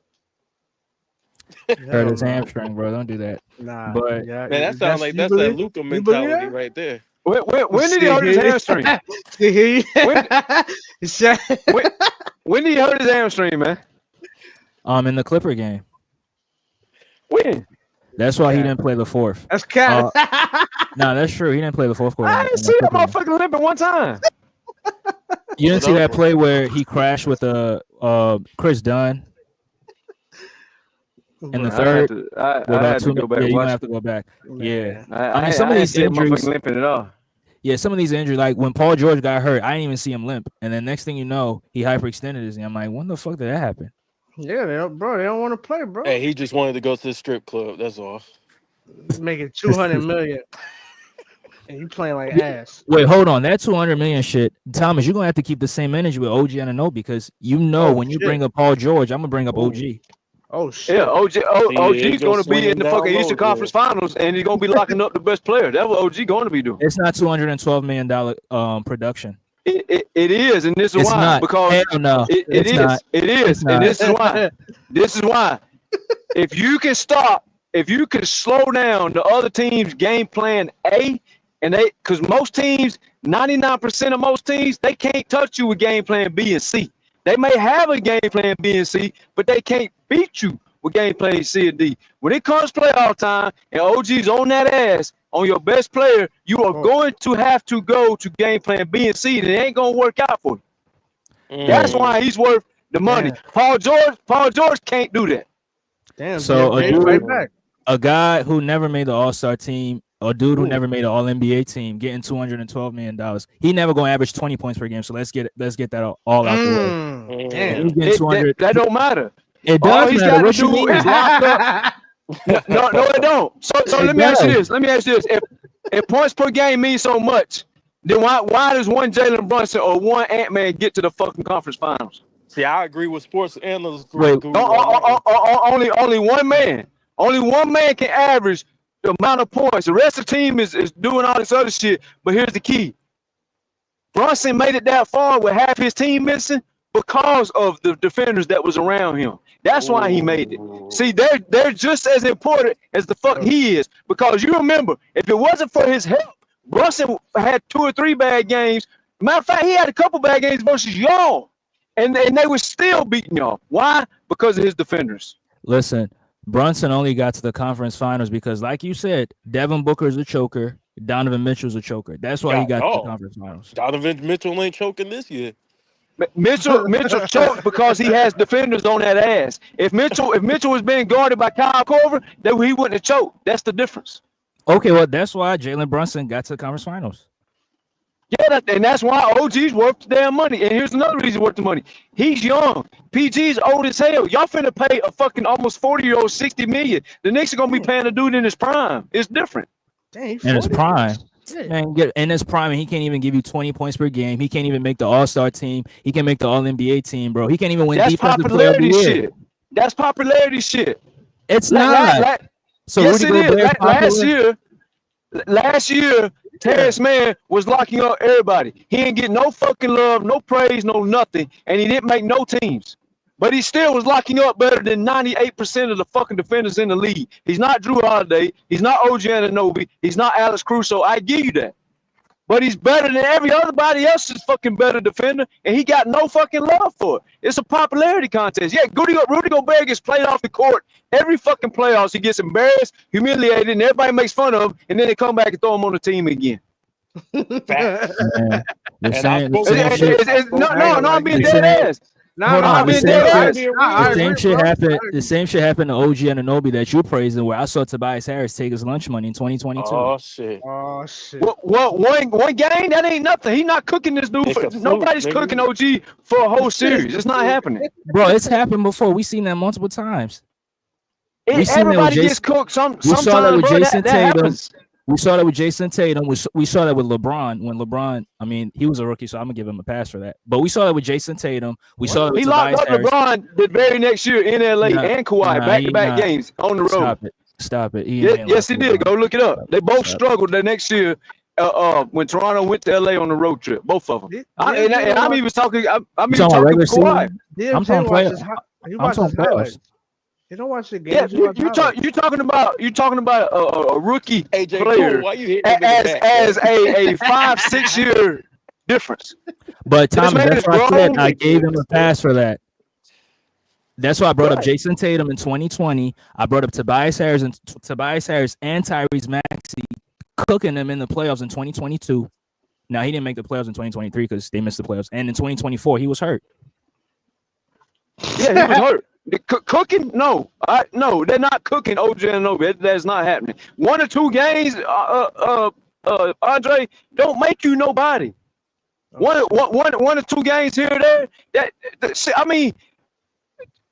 Hurt his hamstring, bro. Don't do that. Nah, but man, that sounds like that's that Luka mentality right there. When did he hurt his hamstring? When did he hurt his hamstring, man? In the Clipper game. When? That's why he didn't play the 4th. That's cat. No, that's true. He didn't play the 4th quarter. I didn't see that motherfucker limping one time. You didn't see that play where he crashed with Chris Dunn in the 3rd? I had to go back. Yeah, you have to go back. Yeah. I mean, some of these injuries limping at all. Yeah, some of these injuries, like when Paul George got hurt, I didn't even see him limp. And then next thing you know, he hyperextended his knee. I'm like, when the fuck did that happen? Yeah, they don't want to play, bro. Hey, he just wanted to go to the strip club. That's all. Making $200 million. And you playing like ass. Wait, hold on. That $200 million shit, Thomas, you're going to have to keep the same energy with OG and Anunoby because when you bring up Paul George, I'm going to bring up OG. Oh, shit. Yeah, OG's going to be in the fucking Eastern Conference Finals, and he's going to be locking up the best player. That's what OG going to be doing. It's not $212 million production. It is, and this is why. Not. Because it is, and this is why. This is why. If you can slow down the other team's game plan A, and because most teams, 99% of most teams, they can't touch you with game plan B and C. They may have a game plan B and C, but they can't beat you with game plan C and D. When it comes playoff time and OG's on that ass on your best player, you are going to have to go to game plan B and C, and it ain't gonna work out for you. That's why he's worth the money. Paul George can't do that. Damn. So right back. A guy who never made the All-Star team, a dude who never made an All-NBA team, getting $212 million. He never gonna average 20 points per game. So let's get that all out the way. Damn. That don't matter. It does All he's matter. got What to you do mean? is lock up. No, it don't. So let me ask you this. If points per game means so much, then why does one Jalen Brunson or one Ant-Man get to the fucking conference finals? See, I agree with sports analysts. Only one man. Only one man can average the amount of points. The rest of the team is doing all this other shit. But here's the key. Brunson made it that far with half his team missing because of the defenders that was around him. That's why he made it. See, they're just as important as the fuck he is. Because you remember, if it wasn't for his help, Brunson had 2 or 3 bad games. Matter of fact, he had a couple bad games versus y'all. And they were still beating y'all. Why? Because of his defenders. Listen, Brunson only got to the conference finals because, like you said, Devin Booker's a choker. Donovan Mitchell's a choker. That's why he got to the conference finals. Donovan Mitchell ain't choking this year. Mitchell choked because he has defenders on that ass. If Mitchell was being guarded by Kyle Korver, then he wouldn't have choked. That's the difference. Okay, well, that's why Jalen Brunson got to the conference finals. Yeah, and that's why OG's worth the damn money. And here's another reason worth the money. He's young. PG's old as hell. Y'all finna pay a fucking almost 40-year-old $60 million. The Knicks are gonna be paying a dude in his prime. It's different. Dang, in his prime. Man, in his prime, and he can't even give you 20 points per game. He can't even make the All-Star team. He can make the All-NBA team, bro. He can't even win defensive player of the year. Shit. That's popularity shit. It's not. So yes, it is. Last year, Terrence Mann was locking up everybody. He didn't get no fucking love, no praise, no nothing, and he didn't make no teams. But he still was locking up better than 98% of the fucking defenders in the league. He's not Drew Holiday. He's not OG Anunoby. He's not Alex Caruso. I give you that. But he's better than everybody else's fucking better defender, and he got no fucking love for it. It's a popularity contest. Yeah, Rudy Gobert gets played off the court every fucking playoffs. He gets embarrassed, humiliated, and everybody makes fun of him, and then they come back and throw him on the team again. I'm being dead ass. The same shit happened to OG Anunoby that you praising, where I saw Tobias Harris take his lunch money in 2022. Oh shit! What one game? That ain't nothing. He not cooking this dude. Nobody's cooking OG for a whole series. It's not happening, bro. It's happened before. We've seen that multiple times. Everybody gets cooked. Sometimes that happens. We saw that with Jason Tatum. We saw that with LeBron. When LeBron, I mean, he was a rookie, so I'm gonna give him a pass for that. But we saw that with Jason Tatum. We saw that with Tobias Harris. LeBron the very next year in LA and Kawhi back-to-back games on the road. Stop it. Yes, he did. Go look it up. They both struggled the next year when Toronto went to LA on the road trip. Both of them. I'm even talking. I'm even talking Kawhi. I'm talking playoffs. I'm talking playoffs. You don't watch the games. Yeah, you're talking about a rookie AJ player Cole, why you as a 5-6 year difference. But Thomas, that's why I said I gave him a pass for that. That's why I brought up Jason Tatum in 2020. I brought up Tobias Harris and Tyrese Maxey cooking them in the playoffs in 2022. Now he didn't make the playoffs in 2023 because they missed the playoffs, and in 2024 he was hurt. Yeah, he was hurt. Cooking? No, they're not cooking OG Anunoby. That's not happening. 1 or 2 games, Andre, don't make you nobody. One or 2 games here or there. I mean,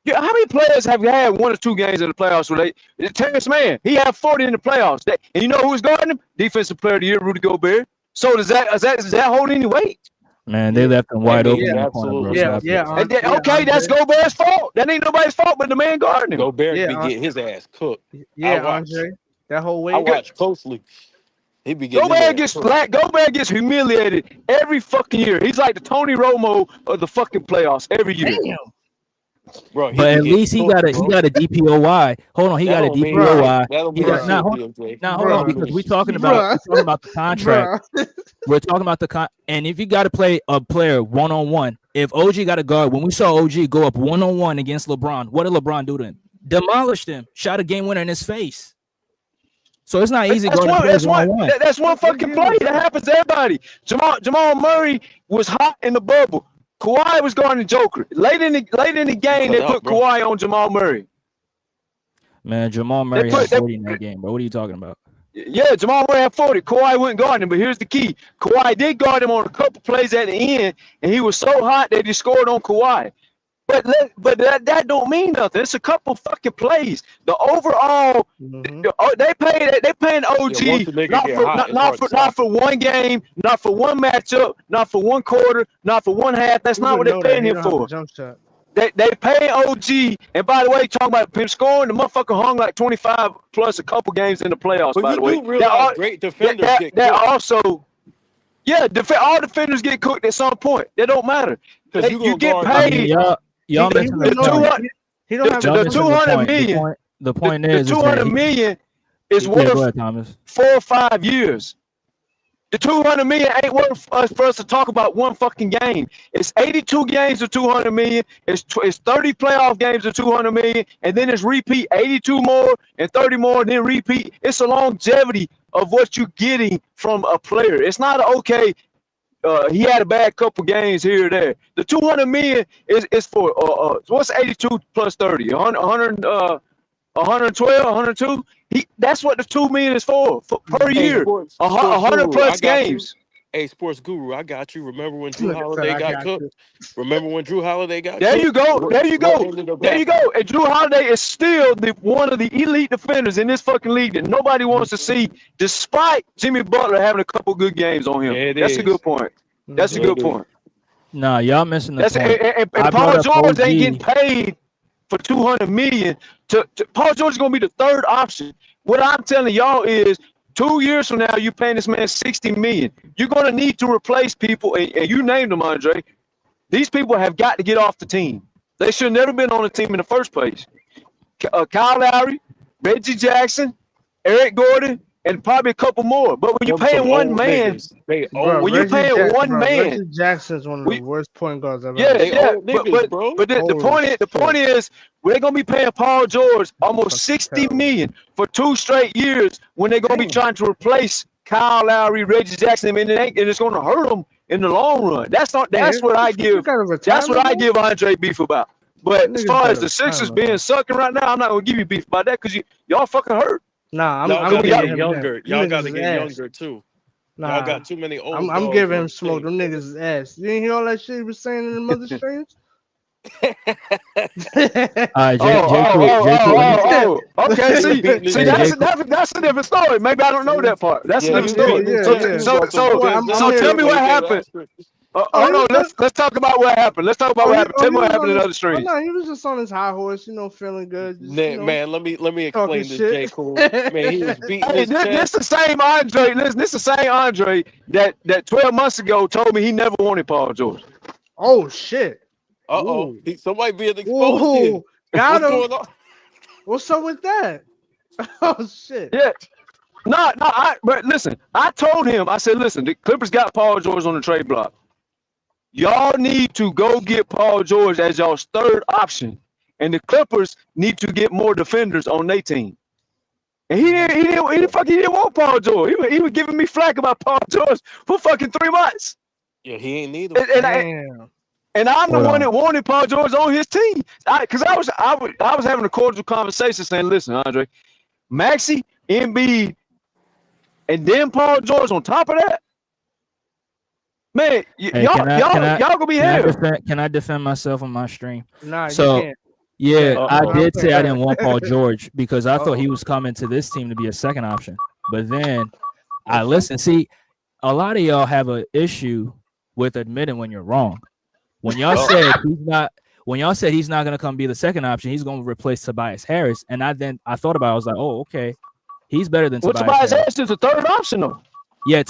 how many players have had 1 or 2 games in the playoffs? Terrence Mann, he had 40 in the playoffs. And you know who's guarding him? Defensive Player of the Year, Rudy Gobert. So does that hold any weight? Man, they left him wide open. Absolutely. Okay, that's Gobert's fault. That ain't nobody's fault but the man guarding him. Gobert be getting his ass cooked. Yeah, Andre. That whole way. I watch closely. He be getting Gobert gets humiliated every fucking year. He's like the Tony Romo of the fucking playoffs every year. Damn. Bro, but at least he got a DPOY. Hold on, he got a DPOY. Hold on, because we're talking about the contract. We're talking about the and if you got to play a player 1-on-1, if OG got a guard, when we saw OG go up 1-on-1 against LeBron, what did LeBron do to him? demolished him, shot a game winner in his face. So it's not easy That's going to one. players That's one. one-on-one. That's one fucking play. That happens to everybody. Jamal Murray was hot in the bubble. Kawhi was guarding Joker. Late in the game, they put Kawhi on Jamal Murray. Man, Jamal Murray had 40 in that game, bro. What are you talking about? Yeah, Jamal Murray had 40. Kawhi wouldn't guard him, but here's the key. Kawhi did guard him on a couple plays at the end, and he was so hot that he scored on Kawhi. But that don't mean nothing. It's a couple fucking plays. The overall, they paying OG not for one game, not for one matchup, not for one quarter, not for one half. That's not what they're paying him for. They pay OG, and by the way, talking about him scoring, the motherfucker hung like 25 plus a couple games in the playoffs. But by the way, great defenders get that also, yeah, all defenders get cooked at some point. It don't matter. You get paid. Y'all missing the point. He don't have the 200 million. The point is, the 200 million is worth 4 or 5 years. The 200 million ain't worth for us to talk about one fucking game. It's 82 games of 200 million. It's 30 playoff games of 200 million, and then it's repeat 82 more and 30 more, and then repeat. It's a longevity of what you're getting from a player. It's not okay. He had a bad couple games here or there. The 200 million is for what's 82 plus 30? 100, 112, 102. That's what the 2 million is for per year. 100 plus games. Hey, sports guru, I got you. Remember when Drew Holiday got cooked? Remember when Drew Holiday got there cooked? You go. There you go. There you go. And Drew Holiday is still one of the elite defenders in this fucking league that nobody wants to see, despite Jimmy Butler having a couple good games on him. Yeah, that's a good point. That's a good point. Nah, y'all missing the point. And Paul George ain't getting paid for 200 million. Paul George is gonna be the third option. What I'm telling y'all is 2 years from now, you paying this man 60 million. You're gonna need to replace people, and you named them, Andre. These people have got to get off the team. They should have never been on the team in the first place. Kyle Lowry, Reggie Jackson, Eric Gordon, and probably a couple more. But when you're paying one man, Reggie Jackson's one of the worst point guards I've ever seen. But the point is, we're gonna be paying Paul George almost 60 million for 2 straight years when they're gonna be trying to replace Kyle Lowry, Reggie Jackson, and it's gonna hurt them in the long run. That's what I give Andre beef about. But as far as the Sixers being sucking right now, I'm not gonna give you beef about that because y'all fucking hurt. Nah, I'm getting younger. Y'all gotta get younger too. Y'all got too many old. I'm giving him smoke. Them niggas' ass. You didn't hear all that shit he was saying in the mother streams? All right, okay. See, that's a different story. Maybe I don't know that part. That's a different story. So tell me what happened. No, let's talk about what happened. Tell me what happened in other streams. No, he was just on his high horse, feeling good. Man, let me explain this, J. Cole. Man, he was beating his chest. This the same Andre. Listen, this the same Andre that 12 months ago told me he never wanted Paul George. Oh shit. Somebody being exposed. Got him. Going on? What's up with that? Oh shit. Yeah. But listen, I told him, I said, listen, the Clippers got Paul George on the trade block. Y'all need to go get Paul George as y'all's third option, and the Clippers need to get more defenders on their team. And he didn't want Paul George. He was giving me flack about Paul George for fucking 3 months. Yeah, he ain't need him. And I'm the one that wanted Paul George on his team, because I was having a cordial conversation saying, listen, Andre, Maxey, Embiid, and then Paul George on top of that. Man, y'all gonna be here. Can I defend myself on my stream? Nah, so, you can't. Yeah, I did say I didn't want Paul George because I thought he was coming to this team to be a second option. But then I listened. See, a lot of y'all have an issue with admitting when you're wrong. When y'all said he's not gonna come be the second option, he's gonna replace Tobias Harris. And I thought about it, I was like, oh, okay. He's better than Tobias Harris is the third option though. Yeah,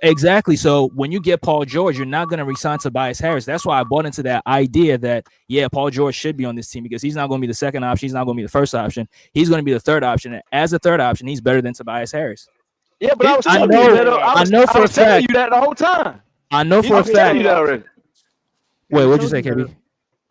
exactly. So when you get Paul George, you're not going to resign Tobias Harris. That's why I bought into that idea that, yeah, Paul George should be on this team because he's not going to be the second option. He's not going to be the first option. He's going to be the third option. And as a third option, he's better than Tobias Harris. Yeah, but I know for a fact you that the whole time. I know for a fact. Wait, what'd you say, KB?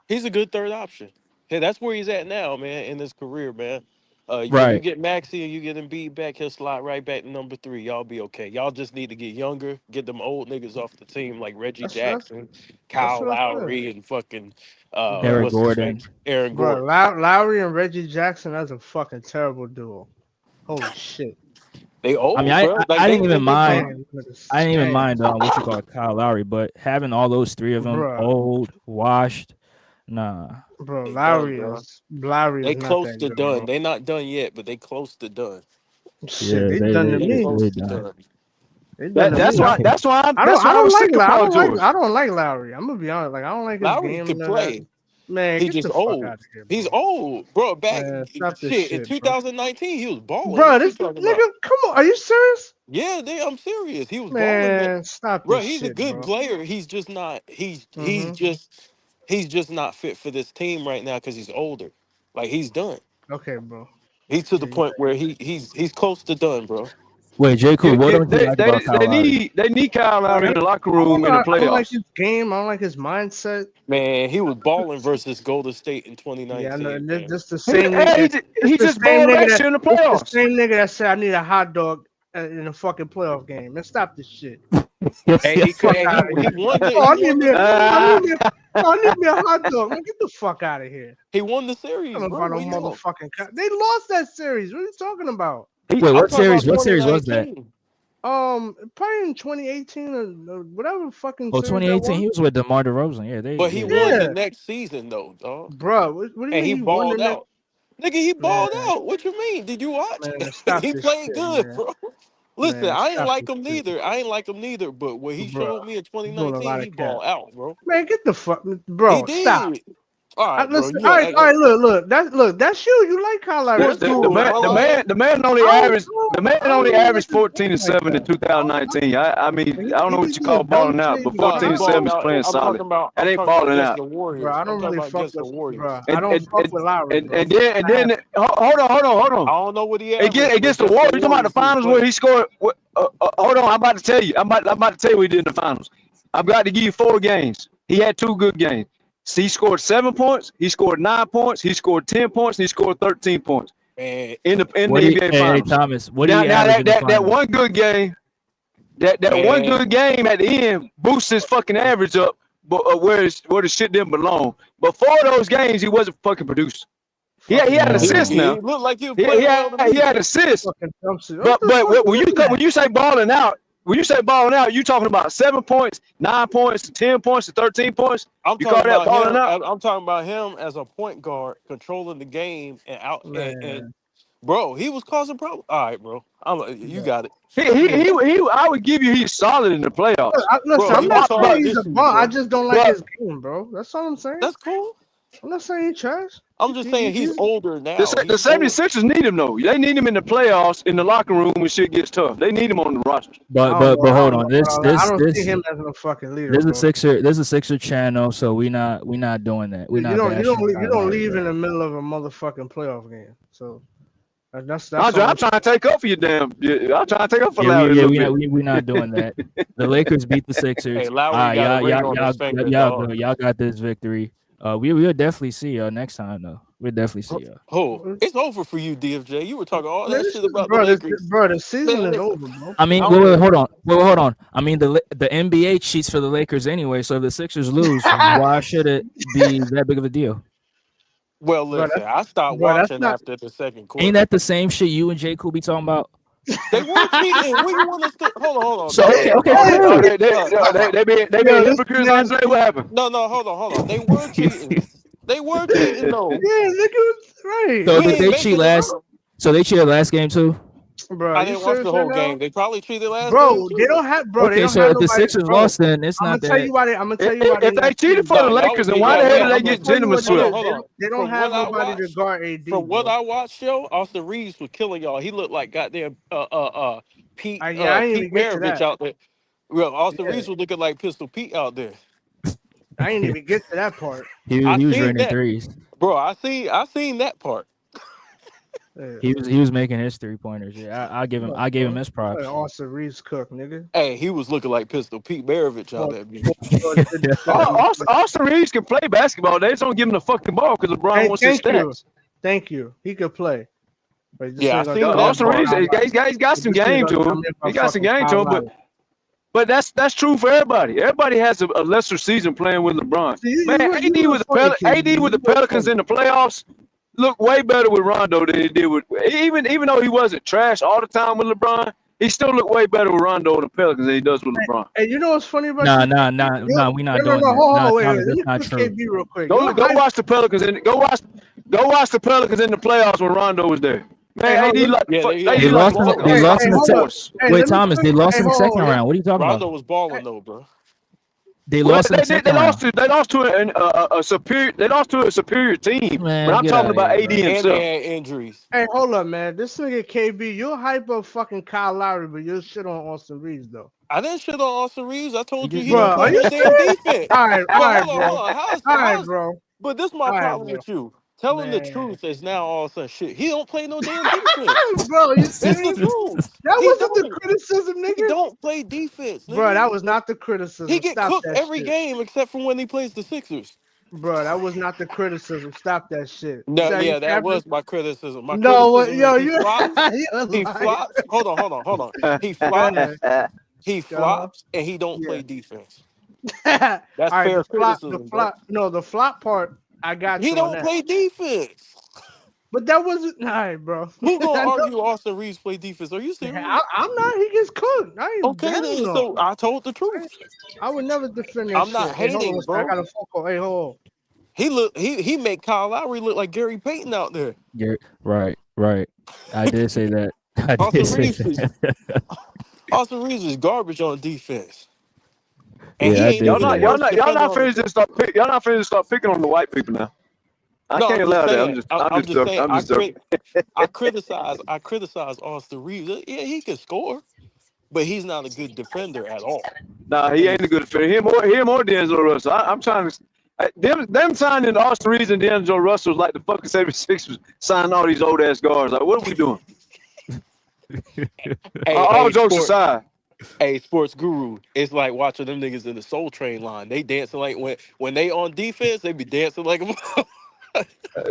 He's a good third option. Hey, that's where he's at now, man, in his career, man. When you Right. get Maxi and you get Embiid back, he'll slide right back to number 3. Y'all be okay. Y'all just need to get younger, get them old niggas off the team like Reggie That's Jackson, that's Kyle what I said, Lowry, and fucking bro. Eric what's his Gordon. face, Aaron Bro, Gordon. Lowry and Reggie Jackson, that's a fucking terrible duo. Holy shit. They I mean, old, I bro. I, Like I didn't they even they mind. come. Man, I didn't even man, mind what you call it, Kyle Lowry, but having all those three of them bro, old, washed, nah. bro, They done, bro. Lowry They is not close that to good, done. bro. They not done yet, but they close to done. Shit, Yeah, they they done they to They they, me. they close to done. done. They done to That's me. why. That's why I was sick of Paul George. I don't like Lowry. I'm gonna be honest. Like I don't like his Lowry game and could none of that. play. Man, He get just the fuck old. out of here, He's bro. old, bro. Back Man, stop this shit in shit, bro. 2019, he was balling. Bro, What you this talking nigga, about? come on. Are you serious? Yeah, I'm serious. He was balling, man. Man, stop Bro, this he's a shit, good bro. player. He's just not. Mm-hmm. He's just not fit for this team right now because he's older. Like he's done. Okay, bro. He's to Yeah, the you point where he's close to done, bro. Wait, J. Cool, what don't you like about Kyle Lowry? They need Kyle Lowry in the locker I don't room in know. the I don't like playoffs. his game. I don't like his mindset. Man, he was balling versus Golden State in Yeah, I know. 2019, And man. this the same nigga. He just balled last year in the This the playoffs. same nigga that said I need a hot dog in a fucking playoff game. Man, stop this shit. And Get the he fuck and out of he here. won the Oh, he won the series. I need me a hot dog. Man, get the fuck out of here. He won the series, Talking bro. about no What you on? motherfucking. They lost that series. What are you talking about? Wait, I'm what talking series? about What series was that? 2019. Probably in 2018 or whatever fucking Oh, series that 2018. was. He was with DeMar DeRozan. Yeah, But he they won won. the Yeah, next season though, dog. bro. What do you And mean he he won the balled next? out. Nigga, he Man, balled out. What you mean? Did you watch? man, stop He this played shit, good, man. bro. Listen, Man, I ain't stop like this him shit, neither. I ain't like him neither. But what he bro. showed me in You're doing a 2019, lot of he cap. balled out, bro. Man, get the fuck, He bro. Stop. did. All right, bro. Listen, You got all right. Look. That's you. You like Kyle Lowry. that's That's cool. cool. I like him. The man I don't only really like averaged his 14 and game like 7 in that. 2019. I mean, He, I don't know he be what you call doing dumb balling out, shit. but Nah, he 14 and 7 balled is out. playing solid. That I'm ain't talking about balling against out. the Bro, Warriors. I I'm don't talking really about fuck against the with, Warriors. bro. I don't fuck with Lowry, bro. And then hold on. I don't know what he averaged, but Against the against the Warriors, you talking about the Warriors, he was finals where playing. he scored? Hold on, I'm about to tell you. I'm about to tell you what he did in the finals. I've got to give you 4 games. He had 2 good games. See, he scored 7 points. He scored 9 points. He scored 10 points. And he scored 13 points Man, in the What do you? NBA Hey, finals. Thomas. What do Now, you average in the that finals? one good game, that one man, good game at the end boosts his fucking average up, but where the shit didn't belong. But 4 of those games, he wasn't fucking producing. He Fucking had dumb assists Man, now. he looked like he was He playing well to he me. had assists. fucking dumb shit. What But the fuck is that? when you say balling out, you talking about 7 points, 9 points, 10 points, 13 points. I'm You call talking that about balling him. out? I'm talking about him as a point guard, controlling the game and out. And Man, bro, he was causing problems. All right, bro. You bro. got it, He I would give you he's solid in the playoffs. Listen, bro. I'm He not was But saying solid he's this a year, bum. I bro. just don't like but his game, bro. That's all I'm saying. That's cool. I'm not saying he trash. I'm just saying he's older now. the He's old. 76ers need him though. They need him in the playoffs in the locker room when shit gets tough. They need him on the roster. but but I hold don't know on. about all that. I don't see him as a fucking leader, bro. There's a Sixer channel, so we not doing that. We're You not don't bashing you Kyle don't Lowry, leave bro. in the middle of a motherfucking playoff game. So that's Andre, all I'm I'm trying to take up for you, damn. I'm trying to take up for Yeah, Lowry a little bit. we not doing that. The Lakers beat the Hey, Sixers. Lowry got a ring on his finger, dog. Y'all got this victory. We'll definitely see y'all next time though. We'll definitely see y'all. Oh, it's over for you, DFJ. You were talking all man, that this shit shit, about the bro. Lakers. The season Man, is listen, over, bro. I mean, I don't hold know. on. Hold on. I mean, the NBA cheats for the Lakers anyway. So if the Sixers lose, why should it be that big of a deal? Well, Bro, listen, I stopped that's watching not. after the second Ain't quarter. that the same shit you and Jay Cool be talking about? They were cheating. What you want us to? Hold on, So dog. okay, Dog, cool. dog, dog. They Yo, being this hypocrites, man. Andre. What happened? No, hold on. They were cheating. They were cheating though. Yeah, nigga was right. So We did ain't they cheat making it last? up. So they cheated last game too. Bro, I you didn't watch the serious right whole now? game. They probably cheated last game Bro, they too. don't have they Okay, don't so have if the nobody, Sixers bro. lost, then it's I'm gonna not tell that. you why they If not they cheated cheating. for the No, y'all Lakers, was then getting why the y'all hell did mad. they I'm gonna get tell you gentlemen's what it Hold on, sweep? is. hold on. They don't From have what I nobody to watched, guard AD, from what bro. I watched, yo, Austin Reeves was killing y'all. He looked like goddamn Yeah, I didn't Pete even get to Maravich that. out there. Well, Austin Yeah, Reeves was looking like Pistol Pete out there. I didn't even get to that part. I He was seen raining that, threes. bro. I seen that part. Yeah. He was making his 3-pointers. Yeah, I give him his props. Austin Reeves cook, nigga. Hey, he was looking like Pistol Pete Maravich out there. Austin Reeves can play basketball. They just don't give him the fucking ball because LeBron wants his stats. Thank you. He could play. But Yeah, I seen Austin Reeves, he's got some game to him. He got some game to him, but that's true for everybody. Everybody has a lesser season playing with LeBron. Man, AD with the Pelicans in the playoffs look way better with Rondo than he did with even though he wasn't trash all the time with LeBron. He still looked way better with Rondo and the Pelicans than he does with LeBron. Hey, you know what's funny about Nah, we not doing that. Hold on, Wait, let me put KB real quick. Go watch the Pelicans and go watch the Pelicans in the playoffs when Rondo was there. Man, they lost in the second. Wait, Thomas, they lost in the second round. What are you talking Rondo about? was balling though, bro. They lost in the second round. They lost to a superior team. Man, but I'm talking about AD And himself. they had injuries. Hey, hold up, man. This nigga KB, you'll hype up fucking Kyle Lowry, but you'll shit on Austin Reeves though. I didn't shit on Austin Reeves. I told you he Bro, don't play no damn defense. All right, Hold on. All right, bro. But this is my problem with you. Telling the truth is now all of a sudden shit. He don't play no damn defense. Bro, you It's the truth. That wasn't the criticism, nigga. He don't play defense, nigga. Bro, that was not the criticism. He get cooked every shit. game except for when he plays the Sixers. Bro, that was not the criticism. Stop that shit. No, yeah, that was my criticism. My no, criticism yo, is you he flops. Hold on. He flops. He flops and he don't play defense. That's right, fair criticism. The flop part, I got he you. Don't play defense. But that wasn't bro. Who gonna argue Austin Reeves play defense? Are you serious? I'm not. He gets cooked. Okay, then. So I told the truth. I would never defend that. I'm not hating, bro. I got a phone call. Hey, hold on. He made Kyle Lowry look like Gary Payton out there. Right. I did say that. Austin Reeves is garbage on defense. And y'all not finished to start picking on the white people now. I can't allow that. I'm just joking. I criticize Austin Reeves. Yeah, he can score, but he's not a good defender at all. Nah, he ain't a good defender. Him or D'Angelo Russell. I'm trying to. Them signing Austin Reeves and D'Angelo Russell is like the fucking 76ers signing all these old ass guards. Like, what are we doing? All jokes aside. Hey, sports guru, it's like watching them niggas in the Soul Train line. They dancing like when they on defense, they be dancing like a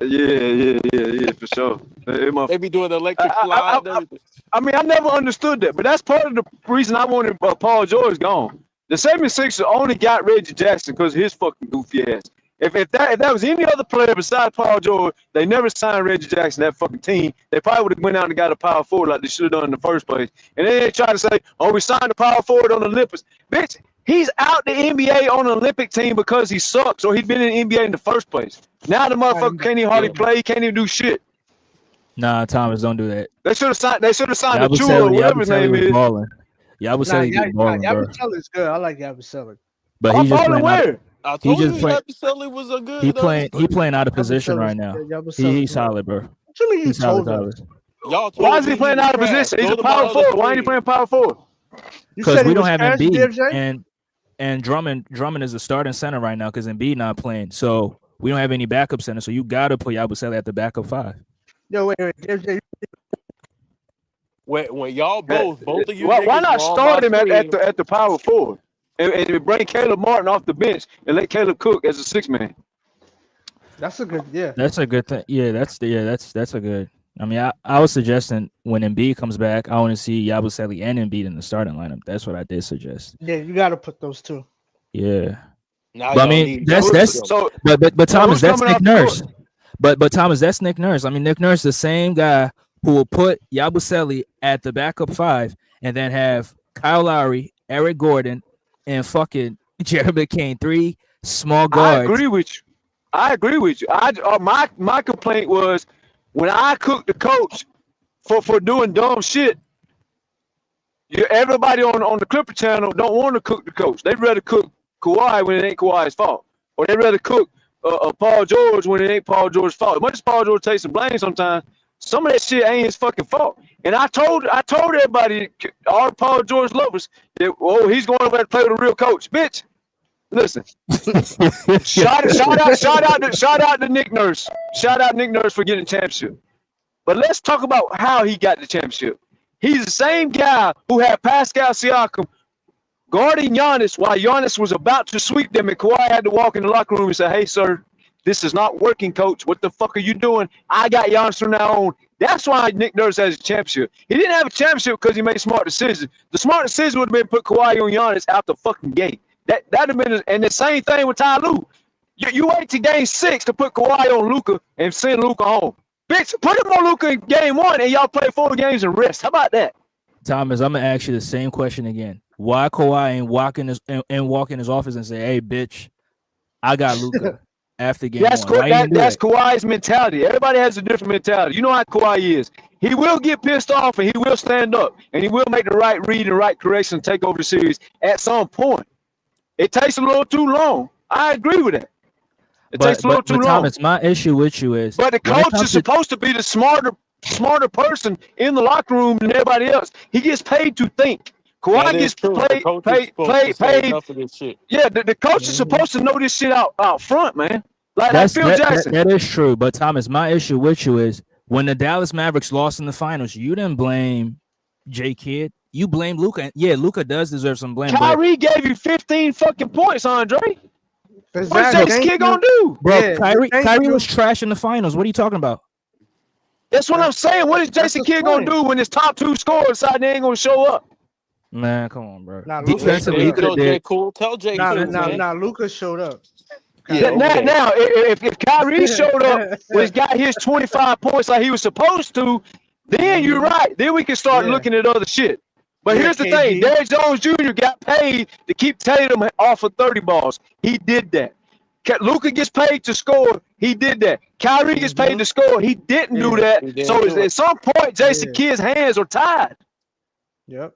yeah, for sure. They be doing the electric slide. I mean, I never understood that, but that's part of the reason I wanted Paul George gone. The 76ers only got Reggie Jackson because of his fucking goofy ass. If that was any other player besides Paul George, they never signed Reggie Jackson, that fucking team. They probably would have went out and got a power forward like they should have done in the first place. And then they try to say, oh, we signed a power forward on the Olympics. Bitch, he's out the NBA on the Olympic team because he sucks or he'd been in the NBA in the first place. Now the motherfucker can't even hardly play. He can't even do shit. Nah, Thomas, don't do that. They should have signed the Chula or whatever his name is. Yabusele's good. I like Yabusele. But he's just playing where? I told you Yabusele was a good. He playing out of position right now. He's solid, bro. What you mean he's solid? Why is he playing out of position? He's a power forward. Why ain't he playing power forward? Because we don't have Embiid, and Drummond is the starting center right now because Embiid not playing. So we don't have any backup center. So you gotta put Yabusele at the backup 5. Yo, wait. When y'all both of you, why not start him at the power forward and bring Caleb Martin off the bench and let Caleb cook as a 6-man? That's a good, yeah. That's a good thing. Yeah, that's a good. I mean, I was suggesting when Embiid comes back, I want to see Yabusele and Embiid in the starting lineup. That's what I did suggest. Yeah, you got to put those two. Yeah, but I mean but Thomas, that's Nick Nurse. But Thomas, that's Nick Nurse. I mean, Nick Nurse, the same guy who will put Yabusele at the backup 5 and then have Kyle Lowry, Eric Gordon, and fucking Jeremy McCain, 3 small guards. I agree with you. My complaint was when I cooked the coach for doing dumb shit. Everybody on the Clipper channel don't want to cook the coach. They'd rather cook Kawhi when it ain't Kawhi's fault, or they'd rather cook Paul George when it ain't Paul George's fault. As much as Paul George takes some blame sometimes, some of that shit ain't his fucking fault. And I told everybody, all the Paul George lovers, that he's going over there to play with a real coach. Bitch, listen. shout out to Nick Nurse. Shout out Nick Nurse for getting a championship. But let's talk about how he got the championship. He's the same guy who had Pascal Siakam guarding Giannis while Giannis was about to sweep them, and Kawhi had to walk in the locker room and say, "Hey, sir, this is not working, coach. What the fuck are you doing? I got Giannis from now on." That's why Nick Nurse has a championship. He didn't have a championship because he made smart decisions. The smart decision would have been put Kawhi on Giannis out the fucking gate. That'd have been, and the same thing with Ty Lue. You wait to game 6 to put Kawhi on Luka and send Luka home. Bitch, put him on Luka in game 1 and y'all play 4 games and rest. How about that? Thomas, I'm gonna ask you the same question again. Why Kawhi ain't walk in his office and say, "Hey, bitch, I got Luka after game 1." That's Kawhi's mentality. Everybody has a different mentality. You know how Kawhi is. He will get pissed off and he will stand up and he will make the right read and right correction and take over the series at some point. It takes a little too long. I agree with that. It takes a little too long. Thomas, my issue with you is, but the coach is supposed to be the smarter person in the locker room than everybody else. He gets paid to think. Kawhi gets paid. Enough of this shit. Yeah, the coach is supposed to know this shit out front, man. Like Phil Jackson. That is true. But Thomas, my issue with you is when the Dallas Mavericks lost in the finals, you didn't blame J Kidd. You blame Luka. Yeah, Luka does deserve some blame. Kyrie gave you 15 fucking points, Andre. Exactly. What's Jason Kidd gonna do? Bro, yeah, Kyrie was trash in the finals. What are you talking about? That's what I'm saying. What is Jason Kidd gonna do when his top 2 scorers decide they ain't gonna show up? Man, come on, bro. Defensively, J. Cool. Tell J. Cool. Now, Luka showed up. Yeah, now, if Kyrie showed up when he got his 25 points like he was supposed to, then you're right. Then we can start looking at other shit. But here's the thing. Derrick Jones Jr. got paid to keep Tatum off of 30 balls. He did that. Luka gets paid to score. He did that. Kyrie gets paid to score. He didn't do that. So at some point, Jason Kidd's hands are tied. Yep.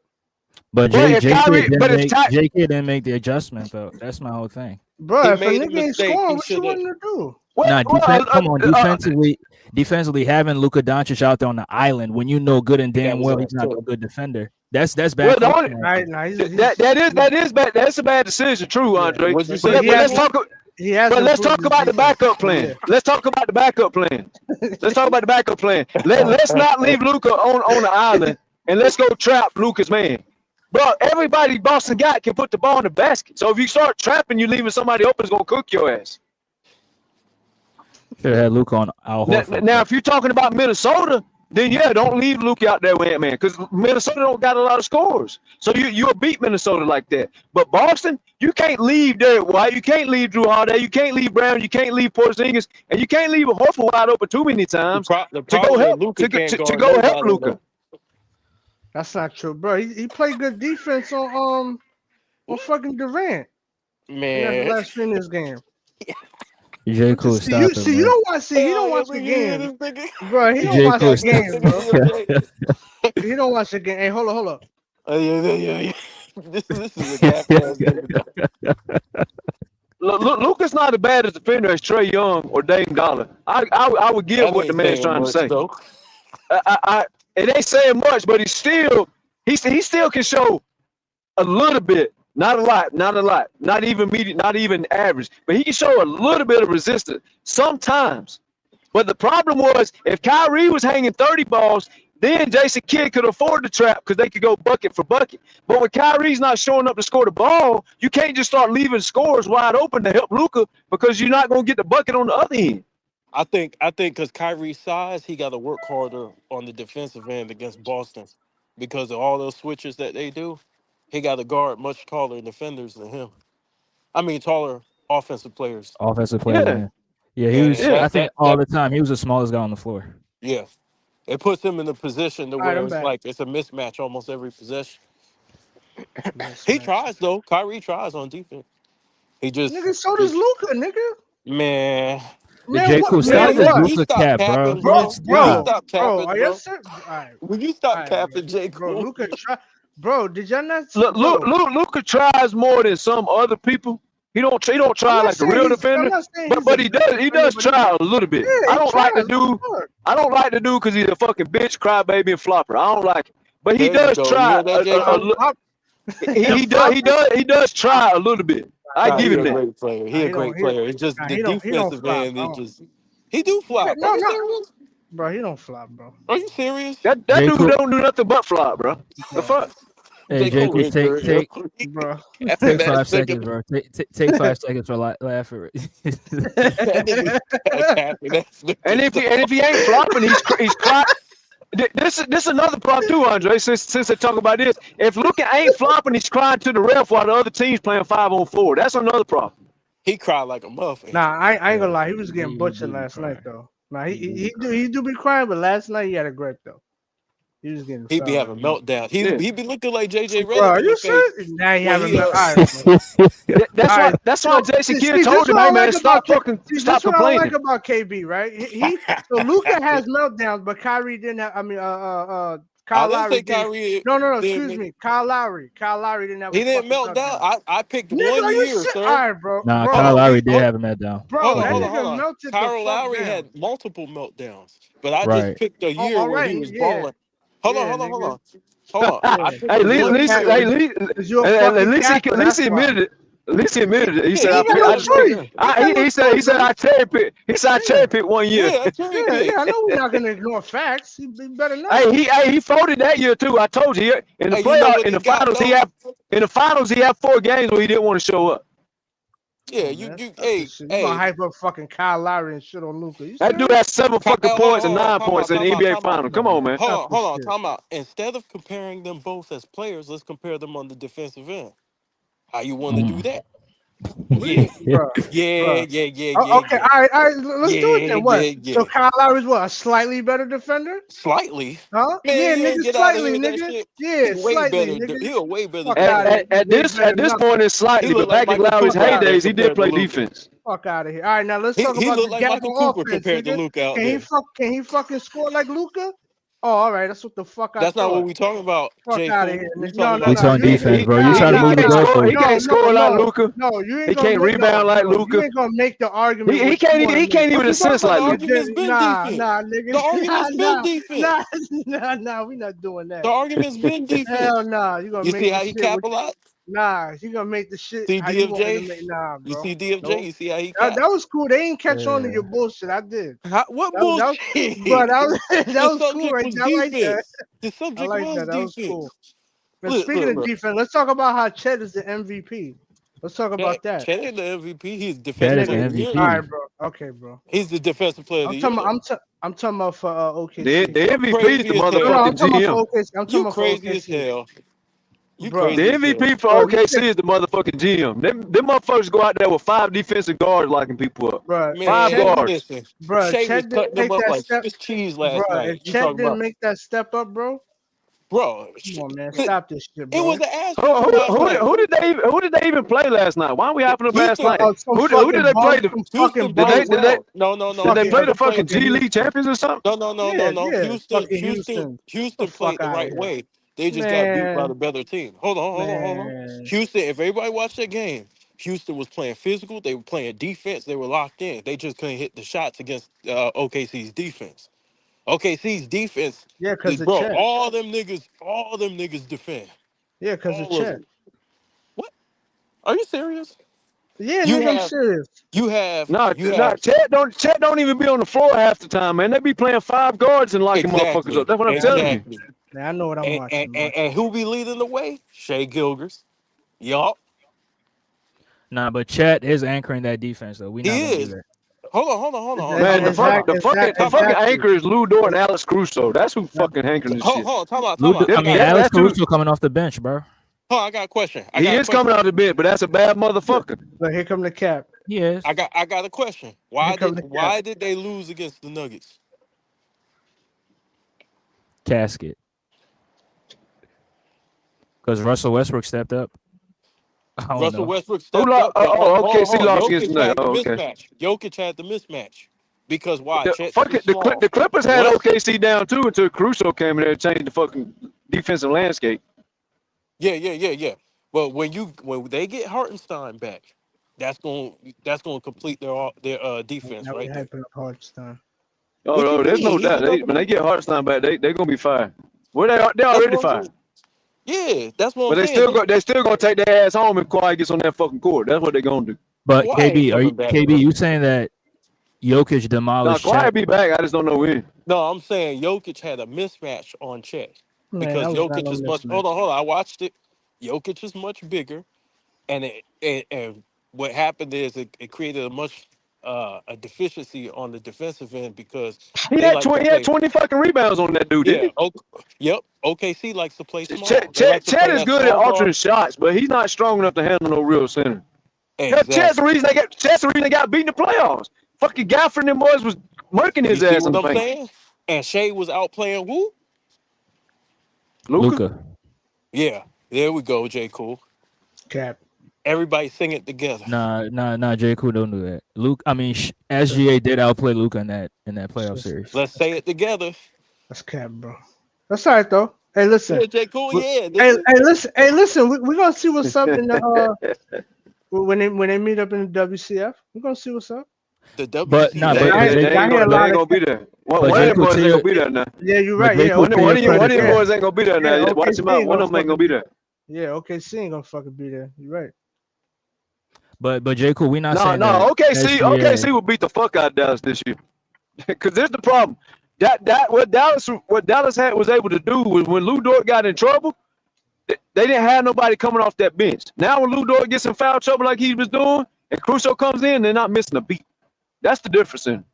But J Kidd didn't make the adjustment, though. That's my whole thing. Bro, if a nigga ain't scoring, what you want him to do? Come on, defensively having Luka Doncic out there on the island when you know good and damn well he's not a good defender. That's bad. That is bad. That's a bad decision. True, Andre. What'd you say? Let's talk about the backup plan. Let's talk about the backup plan. Let's not leave Luka on the island and let's go trap Luka's man. Bro, everybody Boston got can put the ball in the basket. So if you start trapping, you leaving somebody open is gonna cook your ass. Should have had Luka on Al Horford. Now, if you're talking about Minnesota, then yeah, don't leave Luka out there with Ant-Man because Minnesota don't got a lot of scores. So you'll beat Minnesota like that. But Boston, you can't leave Derek White, you can't leave Drew Holiday, you can't leave Brown, you can't leave Porzingis, and you can't leave Horford wide open too many times to go help Luka. That's not true, bro. He played good defense on fucking Durant. Man, last thing this game. J. Cool, stop it. You don't watch the game, bro. He don't watch the game, bro. He don't watch the game. Hey, hold up. Yeah. This is a gap. Luka's not as bad as defender as Trae Young or Dame Dollar. I would give what the man's trying to say. It ain't saying much, but he still can show a little bit, not a lot, not even medium, not even average, but he can show a little bit of resistance sometimes. But the problem was if Kyrie was hanging 30 balls, then Jason Kidd could afford the trap because they could go bucket for bucket. But when Kyrie's not showing up to score the ball, you can't just start leaving scores wide open to help Luka because you're not going to get the bucket on the other end. I think because Kyrie's size, he got to work harder on the defensive end against Boston because of all those switches that they do. He got to guard much taller defenders than him. I mean, taller offensive players. Yeah, he was. I think all the time he was the smallest guy on the floor. Yeah, it puts him in a position to where it's a mismatch almost every possession. He tries though. Kyrie tries on defense. He just nigga. So does Luka, nigga. Man. J. Cool, stop this Luka cap, bro. Stop capping, bro. Will you stop capping, J. Cool? Bro, Luka bro, did y'all not see? Luka tries more than some other people. He don't try like a real defender, but he does try a little bit. Yeah, I don't like the dude because he's a fucking bitch, crybaby, and flopper. I don't like it, but he does try. He does try a little bit. I give him that. Great player. He a great player. It's just the defensive end. He do flop. Bro, he don't flop, bro. Are you serious? That J. dude Cole, don't do nothing but flop, bro. The Bro, fuck? hey, J. Cole Jacob, injured. bro. After take that 5 seconds, nigga, bro. Take 5 seconds for laugh at it. that nigga capping that And nigga. if he ain't flopping, he's cry. This is another problem too, Andre. Since they talk about this, if Luka ain't flopping, he's crying to the ref while the other team's playing 5-on-4. That's another problem. He cried like a muffin. Nah, I ain't Yeah, gonna lie. He was getting he butchered do be last night crying. though. Nah, He do be he crying. do be crying, but last night he had a grip though. He was getting He be felt like having a motherfucker. meltdowns. Yeah. He be looking like JJ Bro, Redick in the you face sure? Now he when having he all right, bro. All That's why right. So Jason Kidd see, this told is him, what I hey like man, about stop this what I don't like complaining. about KB, right? So Luca has meltdowns, but Kyrie didn't have. I mean, I Kyle didn't Lowry say didn't. Kyrie No, excuse didn't. me, Kyle Lowry. Kyle Lowry didn't have a He didn't fucking melt down. meltdown. I picked Nigga, one are you year, shit? All sir. right, bro. Nah, Hold Kyle on, Lowry did hold, have a meltdown. hold Bro, He on, that hold on, did. hold nigga on. melted the Kyle fuck Lowry down. had multiple meltdowns, but I just Right. picked a Oh, year all where right, he was yeah, balling. yeah, Hold nigga, on, hold on. yeah. I Hey, picked at the least, Cause at one least, year. hey, capping. at least, Cause you're a at fucking least he, capper. That's why. admitted it. At least he admitted it. He Yeah, said, he I, He ain't got admitted I no just it right picked. choice. there. He ain't got no He choice, said bro. I cherry picked. He said I Yeah, cherry picked 1 year. Yeah, I cherry yeah. I picked. know we're not gonna ignore facts. He better not. He folded that year too. I told you in the Hey, you know playoff, what he got though? in the finals he had 4 games where he didn't want to show up. Yeah, Oh man, stop this hey, shit. You gonna hey. hype up fucking Kyle Lowry and shit on Luca? You That dude serious? had 7 fucking points and 9 points in the NBA final. Come Come on, on, man. man. Stop this Hold on, shit. time out. Instead of comparing them both as players, let's compare them on the defensive end. How you want to do Mm. that? Yeah, Bro, yeah, bro. yeah, yeah, Oh, yeah, okay, yeah, all right. Let's do it yeah, then. What? yeah, So yeah. Kyle Lowry's what? A slightly better defender? Slightly, Huh? man. Yeah, You nigga, ain't get out of here slightly, with that nigga. shit. Yeah, He way slightly, better. nigga. He a way better Fuck out of defender. here. He way better At than this nothing. point, it's He slightly, looked but like back in Michael Lowry's Fuck Cooper out out of there heydays, he here. did compared to play Luca. defense. Fuck out of here. All right, now let's talk He about looked the like gap Michael on Cooper offense, compared to nigga. Luca out Can he there. fuck? Can he fucking score like Luca? Oh, all right. That's what the fuck I That's not what thought. we talking about, Fuck J. out of Cole. here, We nigga. talking We about talking You ain't. defense, He bro. You defense. trying to move the can't score. He goalpost. can't score like Luca. No. You ain't He gonna can't make rebound like no. You Luca. ain't gonna make the argument He what you can't want even to he make. can't What even you talking assist about? like The You Luca. argument's did been nah, defense. nigga. The argument's been defense. Nah. We not doing The that. argument's been Hell defense. nah. You gonna You see make the how he shit. capitalized? Nah. You gonna make the shit See how you want it to DFJ? make. Nah, You bro. see DFJ? Nope. You see how he That, cap? that was cool. They ain't catch on to your Yeah. bullshit. I did. What That was, bro. bullshit? That was that The was cool subject right was there. I like that. defense. The I subject like was that. That was cool. defense. But speaking of Look. defense, let's talk about how Chet is the MVP. Let's talk about that. Chet ain't the MVP. He's Chad defensive is the player Nigga. of the year All though. MVP. right, bro. Okay, bro. He's the defensive player of I'm the year talking. though. I'm talking about for The OKC. MVP is the Crazy as No, hell. motherfucking I'm talking about GM. for OKC. I'm talking You about for crazy as OKC, hell. You bro. The crazy as hell. MVP for Bro, you OKC think, is the motherfucking GM. Them motherfuckers go out there with 5 defensive guards locking people up. bro? If 5 Chet, Man, guards. listen. bro, Shay was Chet didn't cutting them make up that like step, Swiss cheese bro. last night. If You Chet talking didn't about, make that step up, bro, bro? come on, man, It stop this shit, was bro. an ass whooping last night. Who did they even play last night? Why are we hyping up last Houston, night? Some Who did fucking they play? bum, some fucking Houston Did played they bum, did they well. No. did they play Houston the played. fucking fucking G League Houston. champions or something? No. Yeah, fucking Houston, Houston. The Houston fuck played the out of right here, way. They just got beat by man, the better team. Hold on. man. Houston, if everybody watched that game, Houston was playing physical. They were playing defense. They were locked in. They just couldn't hit the shots against OKC's defense. OKC's defense, Yeah, cause of bro, Chet. all them niggas defend. Yeah, cause of All of Chet. them. What? Are you serious? Yeah, You nigga, I'm have, serious. you have Chet don't even be on the floor half the time, man. They be playing 5 guards and locking motherfuckers up. exactly, That's what I'm Man, I telling know. you. exactly. Man, I know what I'm watching, bro. And who be leading the way? Shea Gilgers. Yup, Nah, but Chad is anchoring that defense though. We not he gonna do is. that. Man, Time out. the Time out. fucking Exactly. anchor is Lou Dort and Alex Crusoe. That's who fucking anchoring this shit. Time out. I got a Alex That's question. who Caruso coming off the bench, bro. I got a question. he is coming out of the bed, but that's a bad motherfucker. Look, here come the cap. He is. I got a question. Here come the cap. Why did they lose against the Nuggets? Casket. Because Russell Westbrook stepped up. I don't Russell know. Westbrook Who stepped lost? up, but Okay, hold see, on. lost against the Jokic Nuggets. had the Oh, okay. mismatch. Jokic had the mismatch. Because why? Chet's Fuck too it. small. The Clippers had West, OKC down too until Crusoe came in there and changed the fucking defensive landscape. yeah. But when they get Hartenstein back, that's gonna complete their defense Now we right there. hyping up Hartenstein. Oh What you no, there's mean? no He's doubt. another When they get nigga. Hartenstein back, they gonna be fine. Well, they That's already what I'm fine. saying. Yeah, that's what I'm But saying. they still gonna take their ass home if Kawhi gets on that fucking court. That's what they gonna do. But Kawhi ain't KB, coming back, KB, bro. you saying that Jokic Now demolished Kawhi Chet? be back. I just don't know when. No, I'm saying Jokic had a mismatch on Chet Man, that because was not Jokic no is much. mismatch. Hold on. I watched it. Jokic is much bigger, and and what happened is it created a much a deficiency on the defensive end because He they had like to 20. He had play. 20 fucking rebounds on that dude, didn't Yeah. he? Yep. OKC likes to play small. Chet, They like Chet, to Chet play is that good at small guard. altering shots, but he's not strong enough to handle no real center. Yeah, Chet's the Exactly. reason they got. Chet's the reason they got beat in the playoffs. Fucking Gafford and them boys was murking You his see ass in what the I'm paint. saying? And Shea was out playing who? Luka. Luca. Yeah. There we go, J. Cool. Cap. Everybody sing it together. Nah. J. Cool don't do that. SGA did outplay Luca in that playoff That's, series. Let's say it together. that's cap, bro. That's all right though. Hey, listen. Yeah, J. Cool, We- yeah, Hey, nigga. listen. Hey, listen. We're gonna see what's up in the when they meet up in the WCF. We're gonna see what's up. The But They, nah, WCF. but they, J. they I ain't hear gonna. a They lot ain't of gonna be there. But One J. of them Cool boys to ain't gonna your be there now. yeah, you're but right. J. Yeah, Cool to your One credit, of them yeah. boys ain't gonna be there yeah. now. Watch him OKC out. ain't One gonna of them ain't fucking gonna be there. yeah. OKC ain't gonna fucking be there. You're right. But J. Cool, we not No, saying no. that OKC SGA. will beat the fuck out of Dallas this year. Because there's the problem. That what Dallas had was able to do was when Lou Dort got in trouble, they didn't have nobody coming off that bench. Now when Lou Dort gets in foul trouble like he was doing, and Crusoe comes in, they're not missing a beat. That's the difference in.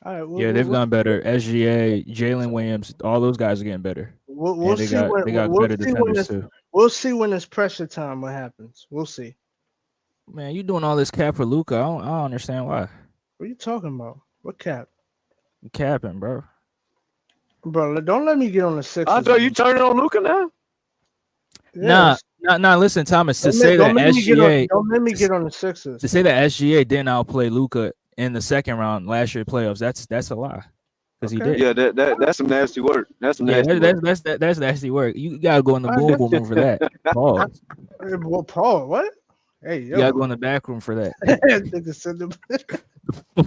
All right, Yeah, they've gone better. SGA, Jalen Williams, all those guys are getting better, we'll and they see got when they got we'll better see when defenders it's too. we'll see when it's pressure time. What happens? We'll see. Man, you doing all this cap for Luca? I don't understand why. What are you talking about? What cap, You capping, bro. bro? Don't let me get on the Sixers. Andre, you turning on Luca now? Nah, Yes. listen, Thomas. To say that SGA, Don't let me to, get on the to Sixers. say that SGA didn't outplay Luca in the second round last year playoffs, that's a lie because he Okay. did. Yeah, that's some nasty work. That's some Yeah, nasty work. that's nasty work. You gotta go in the All right, boom boom room for that. I, Pause. well, Paul, what? Hey, You gotta yo. go in the back room for that. Nigga said the-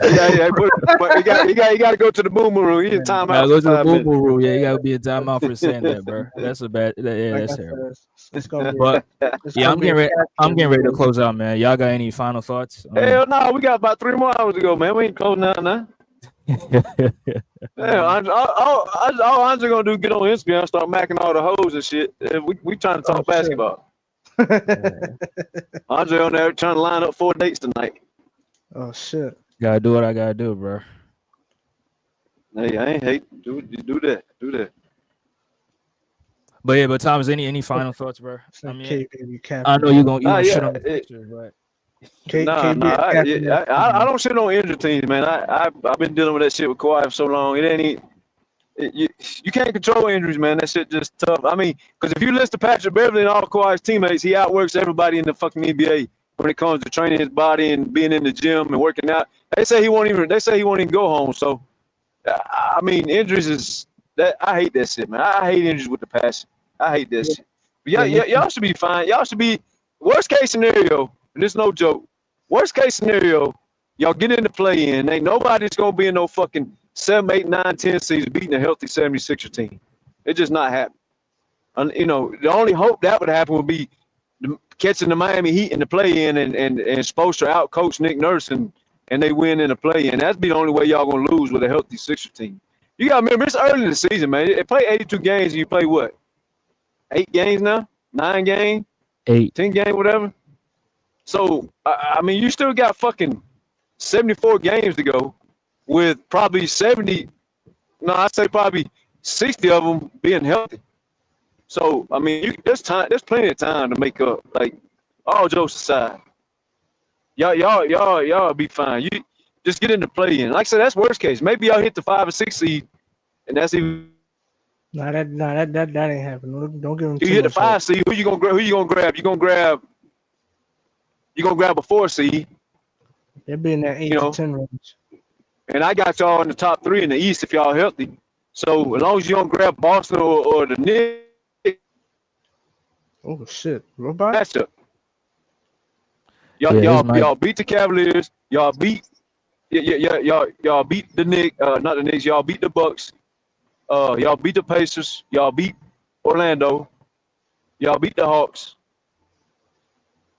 Yeah, but you got to go to the boom room. You get time You gotta out for go to the 5 boom minutes. boom room. Yeah, you gotta be in timeout for saying that, bro. That's a bad. Yeah, like I that's said, terrible. it's gonna be But it's yeah, gonna be a I'm capture. getting ready to close out, man. Y'all got any final thoughts? Hell no, we got about 3 more hours to go, man. We ain't closing out now. Yeah, all Andre gonna do is get on Instagram and start macking all the hoes and shit. We trying to Oh talk shit. basketball. Andre on there trying to line up 4 dates tonight. Oh shit. Gotta do what I gotta do, bro. Hey, I ain't hate. Do that. Do that. But yeah, but Thomas, any final thoughts, bro? It's I like mean, K baby I know capping. you gonna shit Yeah. on the Sixers, but Nah, KB capping. I don't shit on injury teams, man. I've been dealing with that shit with Kawhi for so long. It ain't you can't control injuries, man. That shit just tough. I mean, because if you listen to Patrick Beverly and all Kawhi's teammates, he outworks everybody in the fucking NBA when it comes to training his body and being in the gym and working out. They say he won't even go home. So, I mean, injuries is that I hate that shit, man. I hate injuries with the passion. I hate that Yeah, shit. But y'all should be fine. Y'all should be worst case scenario. And this no joke. Worst case scenario, y'all get in the play in. Ain't nobody's gonna be in no fucking 7, 8, 9, 10 season beating a healthy 76er team. It's just not happening. And the only hope that would happen would be catching the Miami Heat in the play in and supposed to out coach Nick Nurse and they win in the play in. That'd be the only way y'all gonna lose with a healthy Sixer team. You gotta remember it's early in the season, man. They play 82 games and you play what? 8 games now? 9 games? 8. 10 games, whatever. So I mean you still got fucking 74 games to go with probably 70, no, I'd say probably 60 of them being healthy. So, I mean, there's plenty of time to make up. Like, all jokes aside, y'all be fine. You just get into play in. Like I said, that's worst case. Maybe y'all hit the 5 or 6 seed, and that's even. That ain't happening. Don't give him You too hit the much hope. 5 seed. Who you gonna grab? You gonna grab a 4 seed. They'll be in that 8 You to know, 10 range. and I got y'all in the top 3 in the East if y'all healthy. So as long as you don't grab Boston or the Knicks Oh shit. Robot? matchup. Yeah, this might Y'all beat the Cavaliers. Y'all beat y'all beat the Knicks. Not the Knicks. Y'all beat the Bucks. Y'all beat the Pacers. Y'all beat Orlando. Y'all beat the Hawks.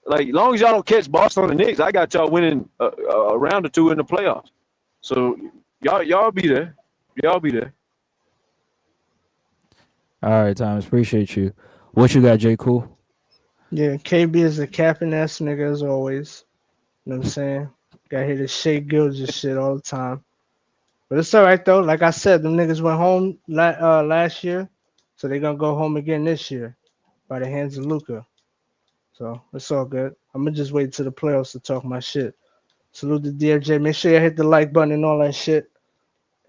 Like, as long as y'all don't catch Boston or the Knicks, I got y'all winning a round or 2 in the playoffs. So Y'all be there. Y'all be there. All right, Thomas. Appreciate you. What you got, J. Cool? Yeah, KB is a capping ass nigga as always. You know what I'm saying? Got here to shake Gilges shit all the time. But it's all right though. Like I said, them niggas went home last year, so they gonna go home again this year by the hands of Luca. So it's all good. I'm gonna just wait till the playoffs to talk my shit. Salute to DFJ. Make sure you hit the like button and all that shit.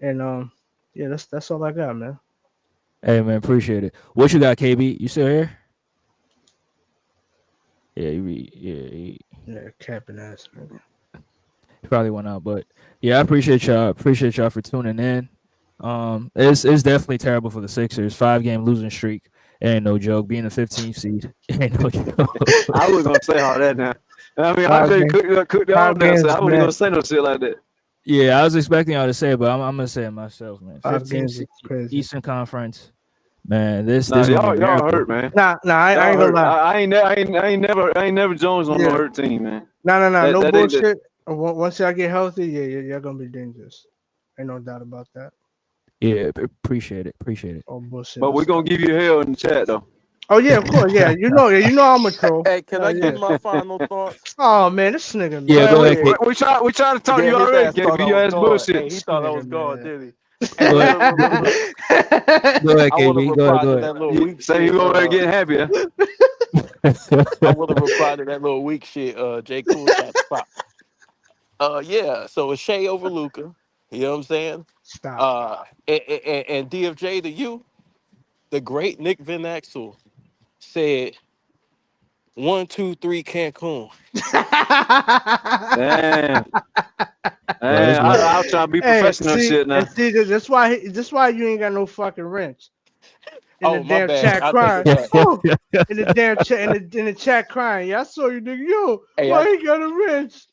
And yeah, that's all I got, man. Hey man, appreciate it. What you got, KB? You still here? Yeah, he Yeah, capping ass, man. probably went out, but yeah, I appreciate y'all. Appreciate y'all for tuning in. It's definitely terrible for the Sixers. 5-game losing streak. It ain't no joke. Being the 15th seed, it ain't no joke. I was gonna say all that now. I mean, I Five just games, cooked it all five down, so games, I wasn't man. gonna say no shit like that. Yeah, I was expecting y'all to say it, but I'm gonna say it myself, man. 5 15th games seed, is crazy. Eastern Conference. Man, this Nah, gonna be a y'all miracle. hurt, man. Nah, I Y'all ain't gonna hurt. lie. I ain't never Jones on no Yeah. hurt team, man. Nah, no That ain't the. bullshit. Once y'all get healthy, yeah, y'all gonna be dangerous. Ain't no doubt about that. Yeah, appreciate it. Appreciate it. Oh bullshit. But we're gonna give you hell in the chat though. Oh yeah, of course, yeah. You know I'm a troll. Hey, can I Yeah. give my final thoughts? Oh man, this nigga, Yeah, man. go Man, ahead, Kate. we try to talk to Yeah, you his already, ass thought I KB. Your was ass God. bullshit. Hey, he This thought I was nigga, God, man. did he? Hey, Go ahead. Go ahead, I want to KB. Go ahead. reply Go to ahead. that little You weak say shit. you over there getting happy, huh? I want to reply to that little weak shit. J. Cool shot spot. Yeah. So it's Shea over Luca. You know what I'm saying? Stop. And DFJ to you, the great Nick Van Axel said 1, 2, 3 Cancun. Damn. Bro, this I weather. was trying to be Hey, professional shit now. see, that's why you ain't got no fucking wrench in the Oh, my damn bad. chat I take crying. it back. Oh, in the damn chat, in the chat crying. Yeah, I saw you, nigga. Yo, Hey, why he got a wrench?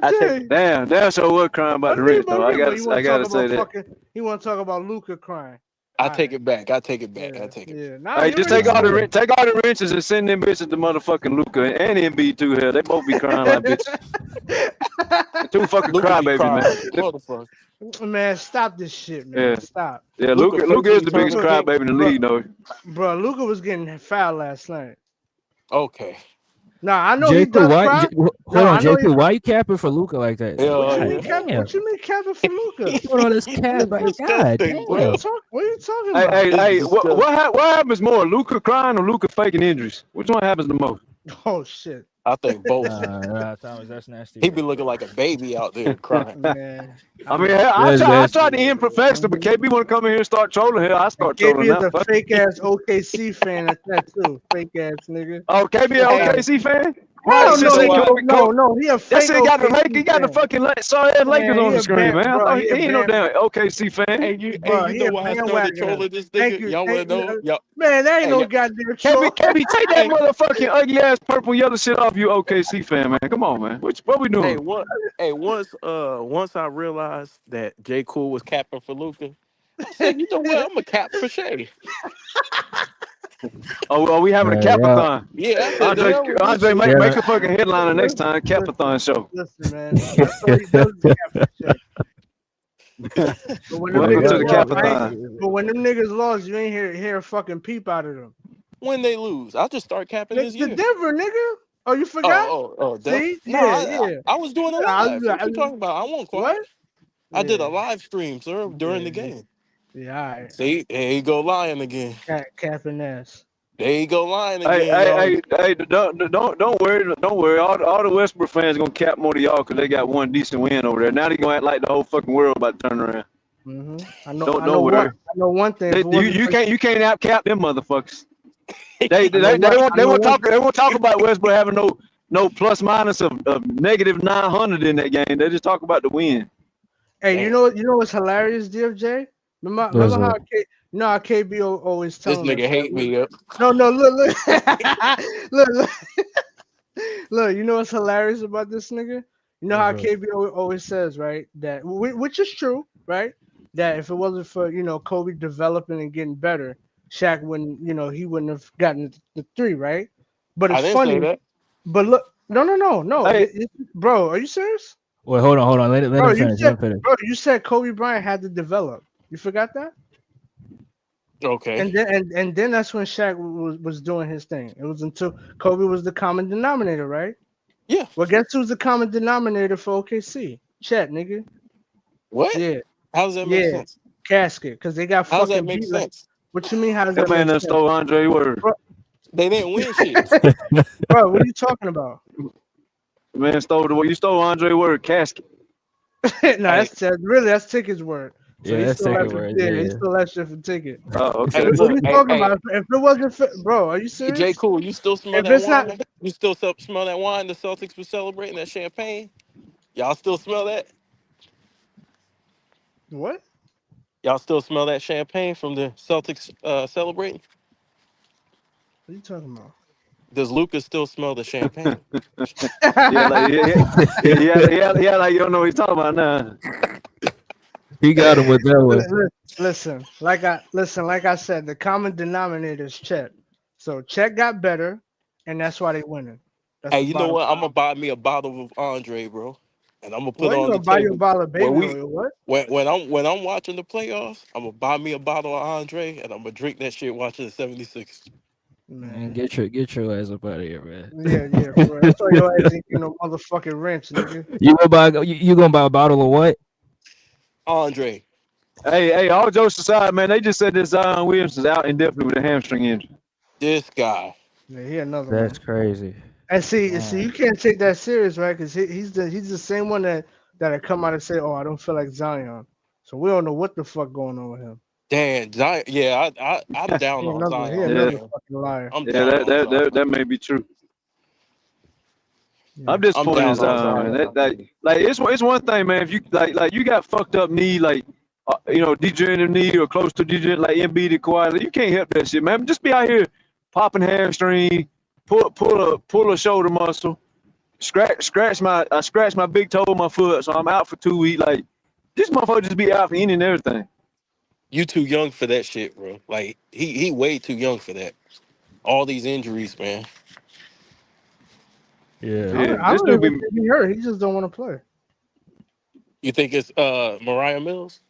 I take DFJ. Damn, so what crying I about the need rent my though. ring, but you I want to talk gotta say about that. fucking? You want to talk about Luca crying? I All take right. it back. I take it back. I Yeah, take it back. yeah. Nah, Hey, you just already said it. take all the wrenches and send them bitches to motherfucking Luca and Embiid too. Hell, they both be crying like bitches. They're two fucking Luca be crybabies, crying man. like a motherfucker. Man, stop this shit, man. Yeah, Stop, yeah. Luca Luca is physically the turned biggest the Luca, game. crybaby in the bro. league, though. Bro, Luca was getting fouled last night. Okay. Nah, I know he J. Cool, does why? cry. No, Hold on, I know J. he. Cool, why you capping for Luca like that? Hell God yeah. damn. What you mean capping for Luca? Doing all this cap, It's like God disgusting, What are you bro. damn. talk? What are you talking Hey, about? It's disgusting. what happens more, Luca crying or Luca faking injuries? Which one happens the most? Oh shit, I think both. Thomas, that's nasty He be work, looking bro. like a baby out there crying. man. I I'm mean, not. hell, That's I nasty tried to work, end bro. professional, but KB want to come in here and start trolling. Hell, I And start trolling KB is now. a Fuck. fake ass OKC fan at that too. Fake ass nigga. Oh, KB, Fuck an out Hey, of OKC fan? Why hey, that Hell you shit no, know say he why? Kobe? he a That fake shit got OKC the fan. fucking sorry ass Lakers Man, on he the a screen, band, man. I bro. thought He he a ain't no band, damn OKC fan. Hey, bro. you He know a why I started bandwagoner. trolling this Thank nigga? you. Y'all wanna know? Y'all, Man, that ain't hey, no goddamn KB, troll. take that hey, motherfucking ugly ass purple yellow shit off you, OKC fan, man. Come on, man. What we hey, doing? what? Hey, once I realized that J. Cool was capping for Luca, I said, you know what? I'm a cap for Shay. Oh, we having a Yeah, capathon. Yeah, I said, the hell with this Andre, shit. make yeah, a fucking headliner next Listen, time. listen, Capathon show. listen, man. That's all he does is capture shit. But when them yeah. Welcome niggas to the lost, Capathon. but when them niggas lost, you ain't hear a fucking peep out of them. When they lose, I'll just start capping this The year. Denver nigga. Oh, you forgot? Def. See? No, Yeah, yeah. I was doing a live. What you talking about? I won't What? quiet. I did a Yeah, live stream, sir, during the yeah, game. yeah. All right. See, there you go lying again. Capping ass. There you go lying Hey, again, hey, y'all. hey, don't worry, don't worry. All the Westbrook fans gonna cap more to y'all because they got one decent win over there. Now they gonna act like the whole fucking world about to turn around. I know Don't one. worry. I know one thing. If it wasn't You for, can't out cap them motherfuckers. They I know they one. won't I know one. they won't talk about Westbrook having no plus minus of negative 900 in that game. They just talk about the win. Hey, Damn, you know what's hilarious, DFJ? Remember What's how up? KB always this telling us, nigga right? hate me up. No, look, look, look. You know what's hilarious about this nigga? You know What's how up? KB always says, right? That which is true, right? That if it wasn't for Kobe developing and getting better, Shaq wouldn't he wouldn't have gotten the three, right? But I it's didn't say funny. that. But look, no. Hey, Bro, are you serious? Wait, hold on. Let Bro, him finish. Let him finish. you said Kobe Bryant had to develop. You forgot that? Okay. And then that's when Shaq was doing his thing. It was until Kobe was the common denominator, right? Yeah. Well, guess who's the common denominator for OKC? Chet, nigga. What? Yeah, How does that make yeah. sense? Casket, because they got How does that fucking make beat. Like, sense? what you mean? How does That that man make done sense? stole Andre word. They didn't win shit. Bro, what are you talking about? Man stole the you stole Andre word casket. No, Hey, that's Ticket's word. So Yeah, he that's stole that taking for words. he Yeah. stole that shit for Ticket. Oh, okay. hey, What are look, you hey, talking hey, about? If it wasn't bro, are you hey, J. serious? Cool, you still smell If that it's not wine? You still smell that wine the Celtics were celebrating, that champagne? Y'all still smell that? what? Y'all still smell that champagne from the Celtics celebrating? What are you talking about? Does Lucas still smell the champagne? Yeah, like yeah, like you don't know what he's talking about now. He got him with that one. Listen, like I said, the common denominator is Chet. So Chet got better, and that's why they winning. That's Hey, the you know bottom what? I'm line. gonna buy me a bottle of Andre, bro, and I'm gonna put What, you on the gonna buy your table bottle of when baby oil? What? when I'm watching the playoffs. I'm gonna buy me a bottle of Andre, and I'm gonna drink that shit watching the 76ers. Man, Man. get your ass up out of here, man. Yeah, for real. That's why your ass ain't getting no motherfucking wrench, nigga. You gonna buy a bottle of what? Andre, Hey, all jokes aside, man, they just said that Zion Williams is out indefinitely with a hamstring injury. this guy. Yeah, he another That's one. crazy. And see, Man. you can't take that serious, right? Because he's the same one that come out and say, "Oh, I don't feel like Zion." So we don't know what the fuck going on with him. Damn, Zion. Yeah, I'm down on He Zion, Yeah, another man. fucking liar. I'm yeah, down that on that that, Zion. that may be true. I'm Yeah. I'm disappointed in down on Zion, man. Zion. Like it's one thing, man. If you like you got fucked up knee, like degenerative knee or close to degenerative, like Embiid and Kawhi, like, you can't help that shit, man. Just be out here popping hamstring, pull a shoulder muscle, scratch my big toe of my foot, so I'm out for 2 weeks. Like this motherfucker just be out for any and everything. You too young for that shit, bro. Like he way too young for that. All these injuries, man. Yeah. I Yeah, don't, I this don't dude even be think he hurt. He just don't want to play. You think it's Mariah Mills?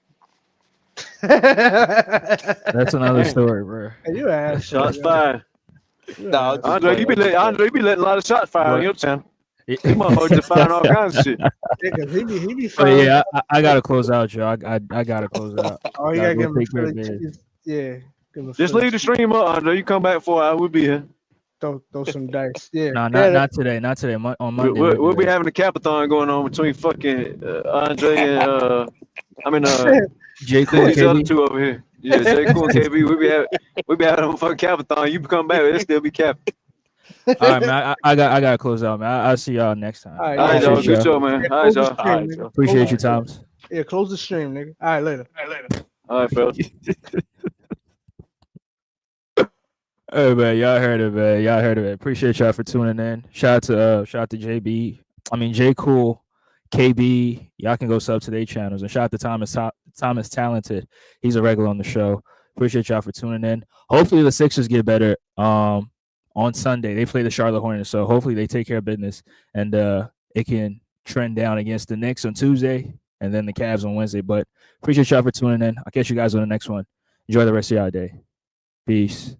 That's another Nah, story, bro. You an asshole, shots yo. fired. You an I'm just asshole. Andre, playing. I'm just playing. You be letting a lot of shots fire on But your town. These motherfuckers just firing all kinds of shit. Yeah, 'cause he be but firing. yeah, I gotta close out, Joe. I gotta close out. Oh, you Gotta gotta go give him a take care of Philly business. cheese. Yeah, give him a Just Philly leave the cheese. stream up, Andre. You come back for an hour, we'll be here. Throw some dice. Yeah, No, yeah. not today. Not today. On We'll, Monday we'll, we'll do we'll be that. having a capathon going on between fucking Andre and J. Cool and these other KB. two over here. Yeah, J. Cool and KB. We be having a fucking capathon. You come back, it'll still be cap. All right, man. I gotta close out, man. I'll see y'all next time. All right, All yeah, right, y'all. Appreciate Good y'all. show, man. yeah. All right, Close the y'all. All stream, right, nigga. Joe. Close the Appreciate you, stream. Thomas. Yeah, close the stream, nigga. All right, later. All right, fellas. Hey man, y'all heard it, man. Y'all heard of it. Appreciate y'all for tuning in. Shout out to JB. I mean J Cool, KB. Y'all can go sub to their channels and shout out to Thomas Talented. He's a regular on the show. Appreciate y'all for tuning in. Hopefully the Sixers get better. On Sunday they play the Charlotte Hornets, so hopefully they take care of business and it can trend down against the Knicks on Tuesday and then the Cavs on Wednesday. But appreciate y'all for tuning in. I'll catch you guys on the next one. Enjoy the rest of y'all day. Peace.